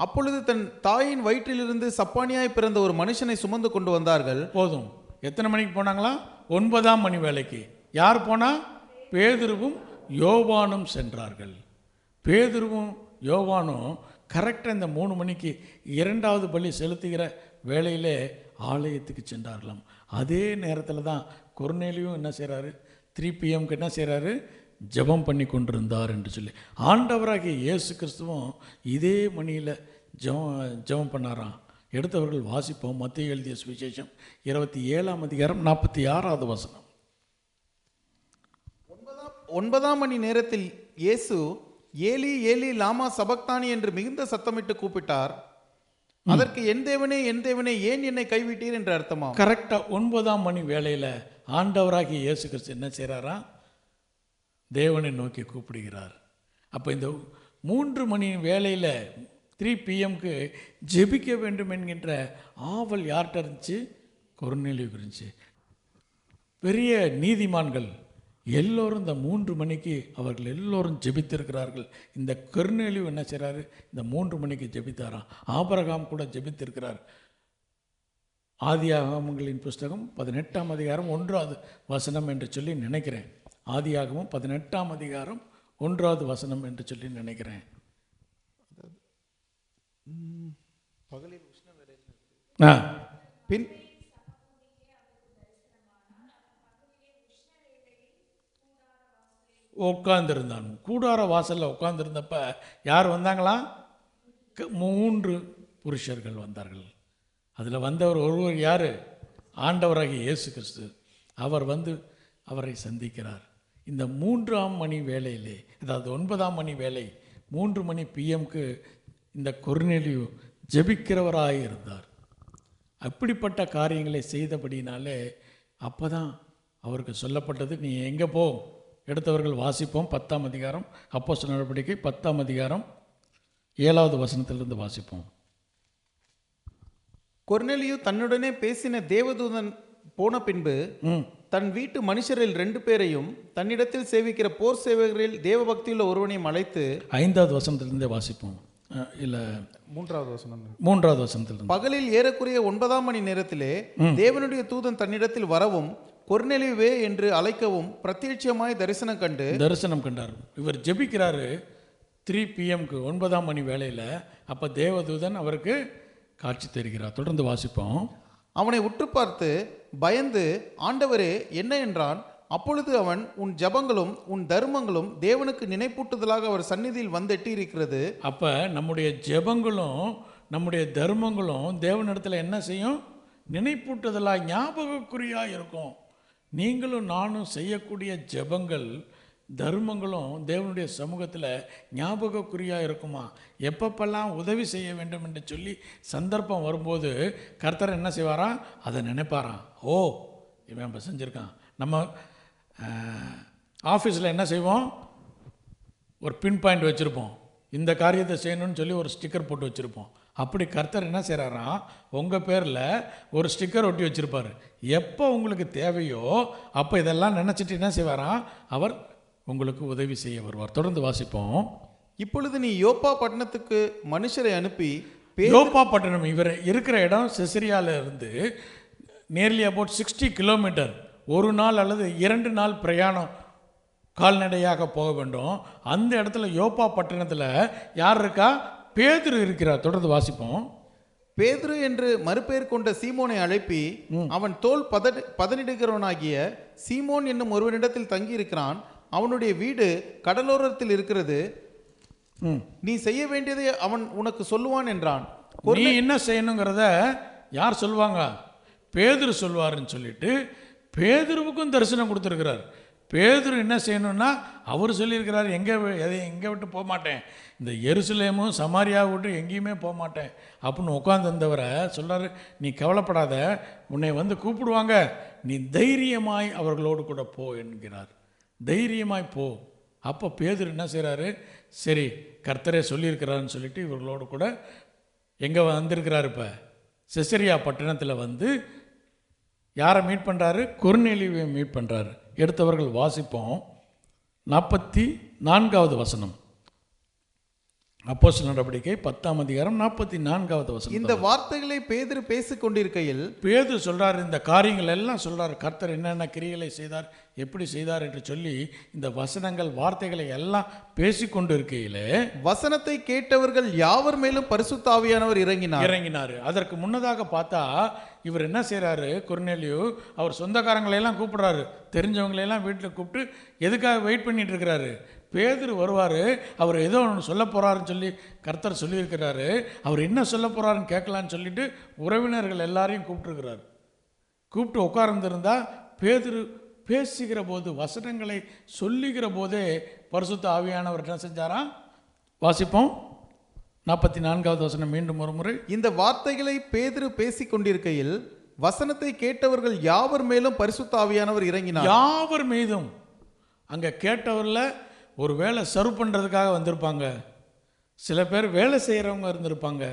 அப்பொழுது தன் தாயின் வயிற்றிலிருந்து சப்பானியாய் பிறந்த ஒரு மனுஷனை சுமந்து கொண்டு வந்தார்கள். போதும். எத்தனை மணிக்கு போனாங்களா? 9ஆம் மணி வேலைக்கு. யார் போனா? பேதுருவும் யோவானும் சென்றார்கள். பேதுருவும் யோவானும் கரெக்டாக இந்த 3 மணிக்கு இரண்டாவது பலி செலுத்துகிற வேளையிலே ஆலயத்துக்கு சென்றார்களாம். அதே நேரத்தில் தான் கொர்நேலியும் என்ன செய்கிறாரு? 3 PM என்ன செய்கிறாரு? ஜெபம் பண்ணி கொண்டிருந்தார் என்று சொல்லி ஆண்டவராகிய இயேசு கிறிஸ்துவும் இதே மணியில் ஜெபம் பண்ணாராம். எடுத்தவர்கள் வாசிப்போம். மத்தேயு எழுதிய சுவிசேஷம் 27ஆம் அதிகாரம் 46வது வசனம். 9ஆம் மணி நேரத்தில் இயேசு ஏலி ஏலி லாமா சபக்தானி என்று மிகுந்த சத்தமிட்டு கூப்பிட்டார். அதற்கு என் தேவனே ஏன் என்னை கைவிட்டீர் என்று அர்த்தமாம். கரெக்டாக 9ஆம் மணி வேளையில் ஆண்டவராகிய இயேசு கிறிஸ்து என்ன செய்கிறாரா? தேவனை நோக்கி கூப்பிடுகிறார். அப்போ இந்த 3 மணி வேளையில் 3 PM ஜெபிக்க வேண்டும் என்கின்ற ஆவல் யார்கிட்ட இருந்துச்சு? கொர்நேலியுக்கு இருந்துச்சு. பெரிய நீதிமான்கள் எல்லோரும் இந்த 3 மணிக்கு அவர்கள் எல்லோரும் ஜெபித்திருக்கிறார்கள். இந்த கொர்நேலியு என்ன செய்கிறாரு? இந்த 3 மணிக்கு ஜெபித்தாராம். ஆபிரகாம் கூட ஜெபித்திருக்கிறார். ஆதியாகமங்களின் புஸ்தகம் 18ஆம் அதிகாரம் 1வது வசனம் என்று சொல்லி நினைக்கிறேன். ஆதியாகமம் 18ஆம் அதிகாரம் 1வது வசனம் என்று சொல்லி நினைக்கிறேன். பின் உட்கார்ந்திருந்தான். கூடார வாசலில் உட்கார்ந்திருந்தப்ப யார் வந்தாங்களா? 3 புருஷர்கள் வந்தார்கள். அதில் வந்தவர் ஒருவர் யார்? ஆண்டவராகிய இயேசு கிறிஸ்து. அவர் வந்து அவரை சந்திக்கிறார். இந்த 3ஆம் மணி வேளையிலே, அதாவது 9ஆம் மணி வேலை, 3 மணி பிஎம்க்கு இந்த கொர்நேலியு ஜெபிக்கிறவராக இருந்தார். அப்படிப்பட்ட காரியங்களை செய்தபடினாலே அப்போ தான் அவருக்கு சொல்லப்பட்டது, நீ எங்கே போ. எடுத்தவர்கள் வாசிப்போம். 10ஆம் அதிகாரம், அப்போஸ்தலர் நடவடிக்கை 10ஆம் அதிகாரம் 7வது வசனத்திலிருந்து வாசிப்போம். கொர்நேலியு தன்னுடனே பேசின தேவதூதன் போன பின்பு தன் வீட்டு மனுஷரில் 2 பேரையும் தன்னிடத்தில் சேவிக்கிற போர் சேவகரில் தேவபக்தியுள்ள ஒருவனையும் அழைத்து 5வது வசனத்திலிருந்தே வாசிப்போம். இல்லை 3வது வசனம். 3வது வசனத்திலிருந்து. பகலில் ஏறக்குறைய 9ஆம் மணி நேரத்திலே தேவனுடைய தூதன் தன்னிடத்தில் வரவும் கொர்நேலியுவே என்று அழைக்கவும் பிரத்யட்சமாய் தரிசனம் கண்டார். இவர் ஜெபிக்கிறாரு 3 பிஎம்க்கு 9ஆம் மணி வேளையில். அப்போ தேவதூதன் அவருக்கு காட்சி தருகிறார். தொடர்ந்து வாசிப்போம். அவனை உற்று பார்த்து பயந்து, ஆண்டவரே என்ன என்றான். அப்பொழுது அவன், உன் ஜபங்களும் உன் தர்மங்களும் தேவனுக்கு நினைப்பூட்டுதலாக அவர் சந்நிதியில் வந்து எட்டியிருக்கிறது. அப்போ நம்முடைய ஜெபங்களும் நம்முடைய தர்மங்களும் தேவனிடத்தில் என்ன செய்யும்? நினைப்பூட்டுதலாக, ஞாபகக்குறியாக இருக்கும். நீங்களும் நானும் செய்யக்கூடிய ஜெபங்கள் தர்மங்களும் தேவனுடைய சமூகத்தில் ஞாபகக்குறியாக இருக்குமா? எப்பப்பெல்லாம் உதவி செய்ய வேண்டும் என்று சொல்லி சந்தர்ப்பம் வரும்போது கர்த்தர் என்ன செய்வாராம்? அதை நினைப்பாராம். ஓ, இவன் இப்போ செஞ்சுருக்கான். நம்ம ஆஃபீஸில் என்ன செய்வோம்? ஒரு பின் பாயிண்ட் வச்சுருப்போம். இந்த காரியத்தை செய்யணும்னு சொல்லி ஒரு ஸ்டிக்கர் போட்டு வச்சுருப்போம். அப்படி கர்த்தர் என்ன செய்கிறாராம்? உங்கள் பேரில் ஒரு ஸ்டிக்கர் ஒட்டி வச்சுருப்பார். எப்போ உங்களுக்கு தேவையோ அப்போ இதெல்லாம் நினச்சிட்டு என்ன செய்வாராம்? அவர் உங்களுக்கு உதவி செய்ய வருவார். தொடர்ந்து வாசிப்போம். இப்பொழுது நீ யோப்பா பட்டணத்துக்கு மனுஷரை அனுப்பி, யோப்பா பட்டணம் இவர் இருக்கிற இடம் செசரியாவில் இருந்து நியர்லி அபவுட் 60 கிலோமீட்டர், 1 நாள் அல்லது 2 நாள் பிரயாணம் கால்நடையாக போக வேண்டும். அந்த இடத்துல யோப்பா பட்டணத்தில் யார் இருக்கா? பேதுரு இருக்கிறார். தொடர்ந்து வாசிப்போம். பேதுரு என்று மறுபெயர் கொண்ட சீமோனை அழைப்பி, அவன் தோல் பதனிடுகிறவனாகிய சீமோன் என்னும் ஒருவனிடத்தில் தங்கி இருக்கிறான். அவனுடைய வீடு கடலோரத்தில் இருக்கிறது. நீ செய்ய வேண்டியதை அவன் உனக்கு சொல்லுவான் என்றான். நீ என்ன செய்யணுங்கிறத யார் சொல்லுவாங்க? பேதுரு சொல்வாருன்னு சொல்லிட்டு பேதுருவுக்கும் தரிசனம் கொடுத்துருக்கிறார். பேதுரு என்ன செய்யணும்னா அவர் சொல்லியிருக்கிறார், எங்கே விட்டு போக மாட்டேன், இந்த எருசலேமும் சமாரியாவை விட்டு எங்கேயுமே போக மாட்டேன் அப்படின்னு உட்காந்துருந்தவரை சொல்கிறாரு, நீ கவலைப்படாத, உன்னை வந்து கூப்பிடுவாங்க, நீ தைரியமாய் அவர்களோடு கூட போ என்கிறார். தைரியமாய் போ. அப்போ பேதுரு என்ன செய்கிறாரு? சரி, கர்த்தரே சொல்லியிருக்கிறாருன்னு சொல்லிட்டு இவர்களோடு கூட எங்கே வந்திருக்கிறாரு? இப்போ செசரியா பட்டணத்தில் வந்து யாரை மீட் பண்ணுறாரு? கொர்நேலியுவை மீட் பண்ணுறாரு. எடுத்தவர்கள் வாசிப்போம். 44வது வசனம். அப்போஸ்தலர் நடவடிக்கை 10ஆம் அதிகாரம் 44வது வசனம். இந்த வார்த்தைகளை பேதுரு பேசிக் கொண்டிருக்கையில் பேதுரு சொல்றார், இந்த காரியங்கள் எல்லாம் சொல்றார், கர்த்தர் என்னென்ன கிரியைகளை செய்தார், எப்படி செய்தார் என்று சொல்லி இந்த வசனங்கள் வார்த்தைகளை எல்லாம் பேசிக்கொண்டு இருக்கையிலே வசனத்தை கேட்டவர்கள் யாவர் மேலும் பரிசுத்த ஆவியானவர் இறங்கினார். அதற்கு முன்னதாக பார்த்தா இவர் என்ன செய்கிறாரு? கொர்நேலியு அவர் சொந்தக்காரங்களையெல்லாம் கூப்பிடுறாரு, தெரிஞ்சவங்களையெல்லாம் வீட்டில் கூப்பிட்டு எதுக்காக வெயிட் பண்ணிட்டு இருக்கிறாரு? பேதுரு வருவார், அவர் ஏதோ ஒன்று சொல்ல போகிறாருன்னு சொல்லி கர்த்தர் சொல்லியிருக்கிறாரு. அவர் என்ன சொல்ல போகிறாருன்னு கேட்கலான்னு சொல்லிட்டு உறவினர்கள் எல்லாரையும் கூப்பிட்டுருக்கிறார். கூப்பிட்டு உட்கார்ந்துருந்தா பேதுரு பேசுகிற போது, வசனங்களை சொல்லுகிற போதே பரிசுத்த ஆவியானவர் என்ன செஞ்சாராம்? வாசிப்போம். 44வது வசனம் மீண்டும் ஒரு முறை. இந்த வார்த்தைகளை பேதுரு பேசிக் கொண்டிருக்கையில் வசனத்தை கேட்டவர்கள் யாவர் மேலும் பரிசுத்த ஆவியானவர் இறங்கினார். யாவர் மீதும். அங்கே கேட்டவரில் ஒரு வேலை சர்வ் பண்ணுறதுக்காக வந்திருப்பாங்க, சில பேர் வேலை செய்கிறவங்க இருந்திருப்பாங்க.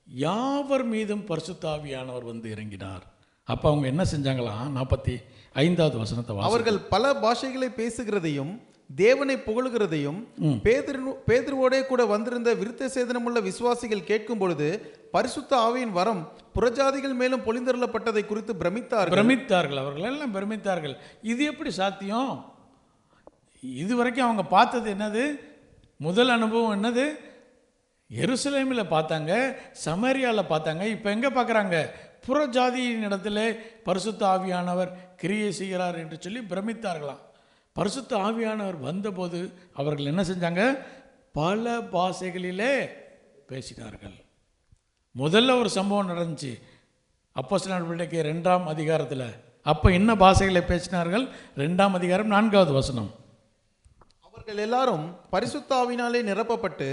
யாவர் மீதும் பரிசுத்த ஆவியானவர் வந்து இறங்கினார். அப்போ அவங்க என்ன செஞ்சாங்களாம்? 45வது வசனத்தை. அவர்கள் பல பாஷைகளை பேசுகிறதையும் தேவனை புகழுகிறதையும் பேதுருவோடே கூட வந்திருந்த விருத்த சேதனமுள்ள விசுவாசிகள் கேட்கும் பொழுது பரிசுத்த ஆவியின் வரம் புறஜாதிகள் மேலும் பொழிந்தருளப்பட்டதை குறித்து பிரமித்தார்கள். அவர்கள் எல்லாம் பிரமித்தார்கள். இது எப்படி சாத்தியம்? இதுவரைக்கும் அவங்க பார்த்தது என்னது? முதல் அனுபவம் என்னது? எருசலேமில் பார்த்தாங்க, சமாரியாவில் பார்த்தாங்க. இப்போ எங்கே பார்க்குறாங்க? புறஜாதியின் இடத்துல பரிசுத்த ஆவியானவர் கிரியை செய்கிறார் என்று சொல்லி பிரமித்தார்களாம். பரிசுத்த ஆவியானவர் வந்தபோது அவர்கள் என்ன செஞ்சாங்க? பல பாஷைகளிலே பேசினார்கள். முதல்ல ஒரு சம்பவம் நடந்துச்சு அப்போஸ்தலர் நடவடிக்கை 2ஆம் அதிகாரத்தில். அப்போ என்ன பாஷைகளை பேசினார்கள்? 2ஆம் அதிகாரம் 4வது வசனம். அவர்கள் எல்லாரும் பரிசுத்த ஆவியினாலே நிரப்பப்பட்டு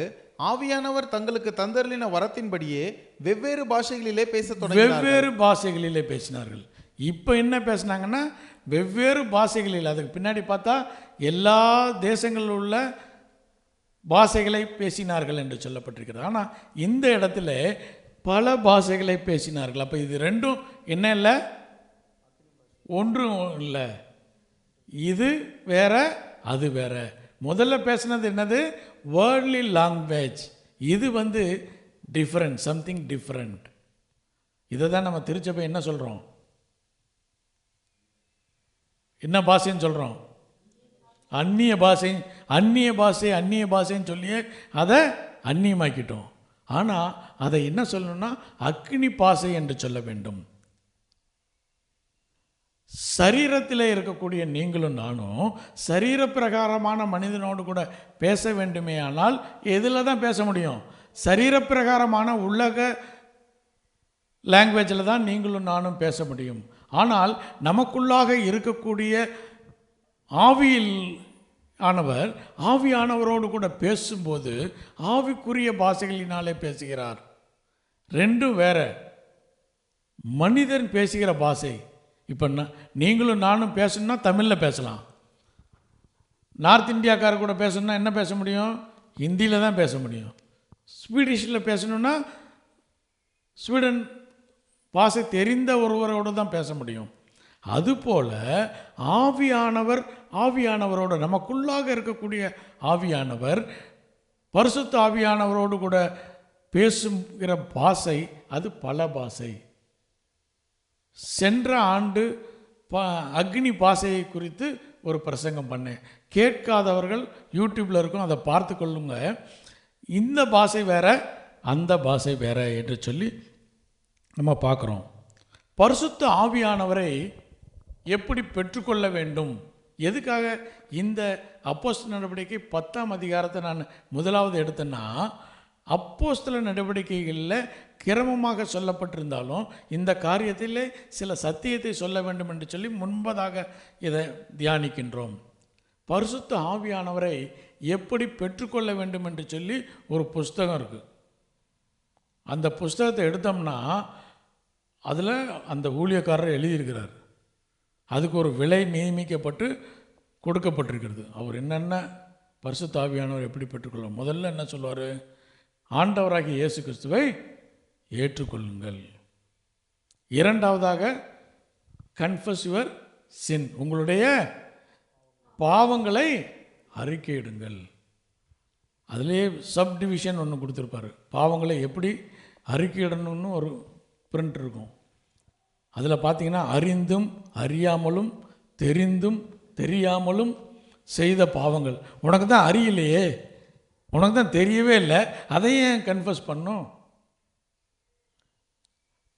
ஆவியானவர் தங்களுக்கு தந்தருளின வரத்தின்படியே வெவ்வேறு பாஷைகளிலே பேசத் தொடங்கினார்கள். வெவ்வேறு பாஷைகளிலே பேசினார்கள். இப்போ என்ன பேசினாங்கன்னா வெவ்வேறு பாஷைகளில். அதுக்கு பின்னாடி பார்த்தா எல்லா தேசங்களில் உள்ள பாஷைகளை பேசினார்கள் என்று சொல்லப்பட்டிருக்கிறது. ஆனால் இந்த இடத்துல பல பாஷைகளை பேசினார்கள். அப்போ இது ரெண்டும் என்ன இல்லை? ஒன்றும் இல்லை. இது வேற, அது வேற. முதல்ல பேசினது என்னது? Worldly language. இது டிஃப்ரெண்ட், சம்திங் டிஃப்ரெண்ட். இதை தான் நம்ம திருச்சபை என்ன சொல்கிறோம்? என்ன பாஷைன்னு சொல்கிறோம்? அந்நிய பாஷை. அந்நிய பாஷை அந்நிய பாஷைன்னு சொல்லியே அதை அந்நியமாக்கிட்டோம். ஆனால் அதை என்ன சொல்லணும்னா அக்னி பாஷை என்று சொல்ல வேண்டும். சரீரத்தில் இருக்கக்கூடிய நீங்களும் நானும் சரீர பிரகாரமான மனிதனோடு கூட பேச வேண்டுமே. ஆனால் எதில் தான் பேச முடியும்? சரீர பிரகாரமான உலக லாங்குவேஜில் தான் நீங்களும் நானும் பேச முடியும். ஆனால் நமக்குள்ளாக இருக்கக்கூடிய ஆவியில் ஆனவர் ஆவியானவரோடு கூட பேசும்போது ஆவிக்குரிய பாஷைகளினாலே பேசுகிறார். ரெண்டும் வேற. மனிதன் பேசுகிற பாஷை. இப்போ நீங்களும் நானும் பேசணும்னா தமிழில் பேசலாம். நார்த் இந்தியாக்காரர் கூட பேசணும்னா என்ன பேச முடியும்? ஹிந்தியில் தான் பேச முடியும். ஸ்வீடிஷில் பேசணுன்னா ஸ்வீடன் பாஷை தெரிந்த ஒருவரோடு தான் பேச முடியும். அதுபோல் ஆவியானவரோடு நமக்குள்ளாக இருக்கக்கூடிய ஆவியானவர் பரிசுத்த ஆவியானவரோடு கூட பேசுகிற பாஷை அது பல பாஷை. சென்ற ஆண்டு அக்னி பாஷையை குறித்து ஒரு பிரசங்கம் பண்ணேன். கேட்காதவர்கள் யூடியூப்பில் இருக்கும், அதை பார்த்து கொள்ளுங்க. இந்த பாஷை வேற, அந்த பாஷை வேற என்று சொல்லி நம்ம பார்க்குறோம். பரிசுத்த ஆவியானவரை எப்படி பெற்றுக்கொள்ள வேண்டும்? எதுக்காக இந்த அப்போஸ்தலர் நடவடிக்கை 10ஆம் அதிகாரத்தை நான் முதலாவது எடுத்தேன்னா, அப்போஸ்தலர் நடவடிக்கைகளில் கிரமமாக சொல்லப்பட்டிருந்தாலும் இந்த காரியத்திலே சில சத்தியத்தை சொல்ல வேண்டும் என்று சொல்லி முன்பதாக இதை தியானிக்கின்றோம். பரிசுத்த ஆவியானவரை எப்படி பெற்றுக்கொள்ள வேண்டும் என்று சொல்லி ஒரு புஸ்தகம் இருக்குது. அந்த புஸ்தகத்தை எடுத்தோம்னா அதில் அந்த ஊழியக்காரர் எழுதியிருக்கிறார். அதுக்கு ஒரு விலை நியமிக்கப்பட்டு கொடுக்கப்பட்டிருக்கிறது. அவர் என்னென்ன பரிசுத்த ஆவியானவர் எப்படி பெற்றுக்கொள்ள, முதல்ல என்ன சொல்வார்? ஆண்டவராகிய இயேசு கிறிஸ்துவை ஏற்றுக்கொள்ளுங்கள். இரண்டாவதாக கன்ஃபஸ் யுவர் சின், உங்களுடைய பாவங்களை அறிக்கையிடுங்கள். அதிலே சப்டிவிஷன் ஒன்று கொடுத்துருப்பார். பாவங்களை எப்படி அறிக்கையிடணும்னு ஒரு பிரிண்ட் இருக்கும். அதில் பார்த்தீங்கன்னா அறிந்தும் அறியாமலும் தெரிந்தும் தெரியாமலும் செய்த பாவங்கள். உனக்கு தான் அறியலையே, உனக்கு தான் தெரியவே இல்லை, அதையும் கன்ஃபஸ் பண்ணும்.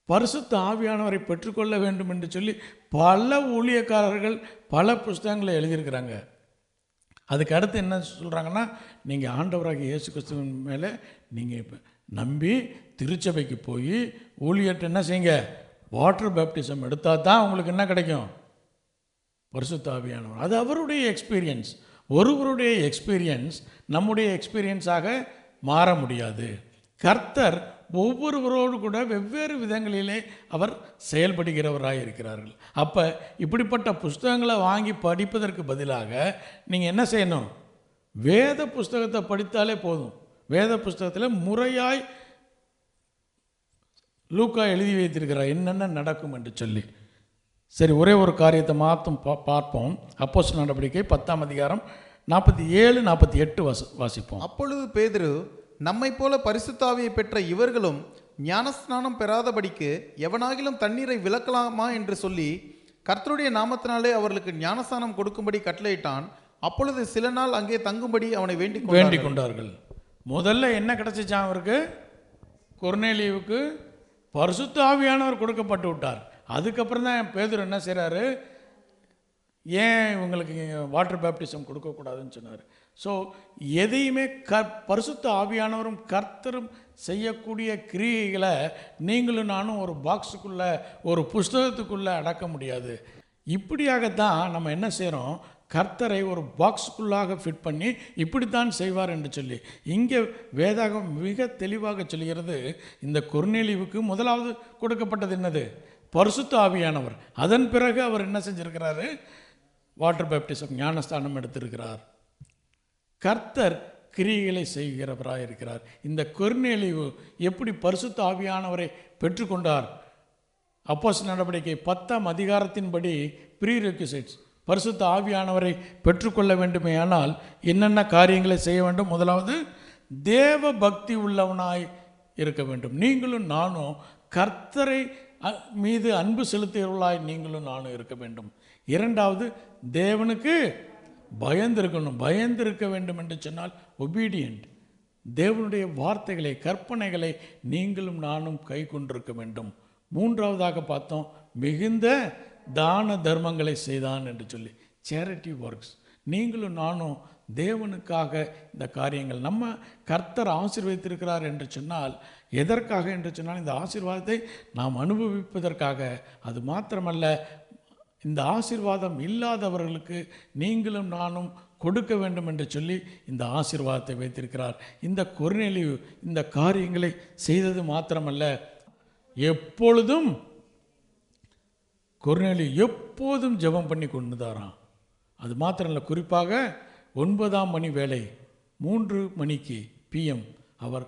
பரிசுத்த ஆவியானவரை பெற்றுக்கொள்ள வேண்டும் என்று சொல்லி பல ஊழியக்காரர்கள் பல புஸ்தகங்களை எழுதியிருக்கிறாங்க. அதுக்கு அடுத்து என்ன சொல்கிறாங்கன்னா, நீங்கள் ஆண்டவராகிய இயேசு கிறிஸ்துவின் மேலே நீங்கள் இப்போ நம்பி திருச்சபைக்கு போய் ஊழியர்கிட்ட என்ன செய்யுங்க? வாட்டர் பேப்டிசம் எடுத்தால் தான் உங்களுக்கு என்ன கிடைக்கும்? பரிசுத்த ஆவியானவர். அது அவருடைய எக்ஸ்பீரியன்ஸ். ஒருவருடைய எக்ஸ்பீரியன்ஸ் நம்முடைய எக்ஸ்பீரியன்ஸாக மாற முடியாது. கர்த்தர் ஒவ்வொருவரோடு கூட வெவ்வேறு விதங்களிலே அவர் செயல்படுகிறவராக இருக்கிறார்கள். அப்போ இப்படிப்பட்ட புஸ்தகங்களை வாங்கி படிப்பதற்கு பதிலாக நீங்கள் என்ன செய்யணும்? வேத புஸ்தகத்தை படித்தாலே போதும். வேத புஸ்தகத்தில் முறையாய் லூக்கா எழுதி வைத்திருக்கிறார் என்னென்ன நடக்கும் என்று சொல்லி. சரி, ஒரே ஒரு காரியத்தை மாற்றும் பார்ப்போம். அப்போஸ்தலர் நடவடிக்கை 10ஆம் அதிகாரம் 47-48 வாசிப்போம். அப்பொழுது பேதுரு, நம்மை போல பரிசுத்தாவியை பெற்ற இவர்களும் ஞானஸ்நானம் பெறாதபடிக்கு எவனாகிலும் தண்ணீரை விலக்கலாமா என்று சொல்லி கர்த்தருடைய நாமத்தினாலே அவர்களுக்கு ஞானஸ்நானம் கொடுக்கும்படி கட்டளையிட்டான். அப்பொழுது சில நாள் அங்கே தங்கும்படி அவனை வேண்டிக் கொண்டார்கள். முதல்ல என்ன கிடைச்சிச்சான் அவருக்கு? கொர்நேலியுவுக்கு பரிசுத்த ஆவியானவர் கொடுக்கப்பட்டு விட்டார். அதுக்கப்புறம் தான் பேதுரு என்ன செய்கிறாரு? ஏன் இவங்களுக்கு வாட்டர் பேப்டிசம் கொடுக்கக்கூடாதுன்னு சொன்னார். ஸோ எதையுமே பரிசுத்த ஆவியானவரும் கர்த்தரும் செய்யக்கூடிய கிரியைகளை நீங்களும் நானும் ஒரு பாக்ஸுக்குள்ளே ஒரு புஸ்தகத்துக்குள்ளே அடக்க முடியாது. இப்படியாகத்தான் நம்ம என்ன செய்கிறோம், கர்த்தரை ஒரு பாக்ஸுக்குள்ளாக ஃபிட் பண்ணி இப்படித்தான் செய்வார் என்று சொல்லி இங்கே வேதாகம் மிக தெளிவாக சொல்கிறது. இந்த கொர்நேலியுவுக்கு முதலாவது கொடுக்கப்பட்டது என்னது? பரிசுத்த ஆவியானவர். அதன் பிறகு அவர் என்ன செஞ்சிருக்கிறாரு? வாட்டர் பேப்டிசம், ஞானஸ்தானம் எடுத்திருக்கிறார். கர்த்தர் கிரியைகளை செய்கிறவராக இருக்கிறார். இந்த கொர்நேலியு எப்படி பரிசுத்த ஆவியானவரை பெற்றுக்கொண்டார்? அப்போஸ்தலர் நடவடிக்கை 10ஆம் அதிகாரத்தின்படி ப்ரீரெக்விசைட்ஸ், பரிசுத்த ஆவியானவரை பெற்றுக்கொள்ள வேண்டுமேயானால் என்னென்ன காரியங்களை செய்ய வேண்டும்? முதலாவது, தேவ பக்தி உள்ளவனாய் இருக்க வேண்டும். நீங்களும் நானும் கர்த்தரை மீது அன்பு செலுத்தியவர்களாய் நீங்களும் நானும் இருக்க வேண்டும். இரண்டாவது, தேவனுக்கு பயந்திருக்கணும். பயந்திருக்க வேண்டும் என்று சொன்னால் ஒபீடியன்ட். தேவனுடைய வார்த்தைகளை, கற்பனைகளை நீங்களும் நானும் கை கொண்டிருக்க வேண்டும். மூன்றாவதாக பார்த்தோம், மிகுந்த தான தர்மங்களை செய்தான் என்று சொல்லி, சேரிட்டி ஒர்க்ஸ். நீங்களும் நானும் தேவனுக்காக இந்த காரியங்கள், நம்ம கர்த்தர் ஆசீர்வதித்திருக்கிறார் என்று சொன்னால் எதற்காக என்று சொன்னால் இந்த ஆசீர்வாதத்தை நாம் அனுபவிப்பதற்காக. அது மாத்திரமல்ல, இந்த ஆசீர்வாதம் இல்லாதவர்களுக்கு நீங்களும் நானும் கொடுக்க வேண்டும் என்று சொல்லி இந்த ஆசீர்வாதத்தை வைத்திருக்கிறார். இந்த கொர்நேலியு இந்த காரியங்களை செய்தது மாத்திரமல்ல, எப்பொழுதும் கொர்நேலியு எப்போதும் ஜெபம் பண்ணி கொண்டுதாராம். அது மாத்திரம் இல்லை, குறிப்பாக 9ஆம் மணி வேளை 3 மணிக்கு PM அவர்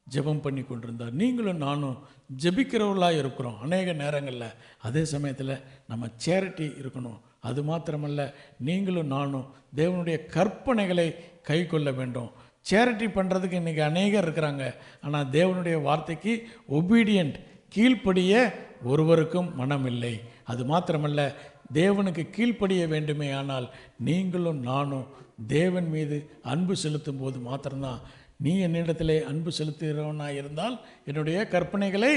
ஜெபம் பண்ணி கொண்டிருந்தார். நீங்களும் நானும் ஜெபிக்கிறவர்களாக இருக்கிறோம் அநேக நேரங்களில். அதே சமயத்தில் நம்ம சேரிட்டி இருக்கணும். அது மாத்திரமல்ல, நீங்களும் நானும் தேவனுடைய கற்பனைகளை கை கொள்ள வேண்டும். சேரிட்டி பண்ணுறதுக்கு இன்றைக்கி அநேகர் இருக்கிறாங்க. ஆனால் தேவனுடைய வார்த்தைக்கு ஒபீடியன்ட், கீழ்ப்படிய ஒருவருக்கும் மனம் இல்லை. அது மாத்திரமல்ல, தேவனுக்கு கீழ்ப்படிய வேண்டுமே ஆனால் நீங்களும் நானும் தேவன் மீது அன்பு செலுத்தும் போது மாத்திரம்தான், நீ என்னிடத்திலே அன்பு செலுத்துகிறவனாக இருந்தால் என்னுடைய கற்பனைகளை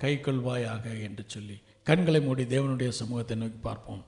கை கொள்வாயாக என்று சொல்லி கண்களை மூடி தேவனுடைய சமூகத்தை நோக்கி பார்ப்போம்.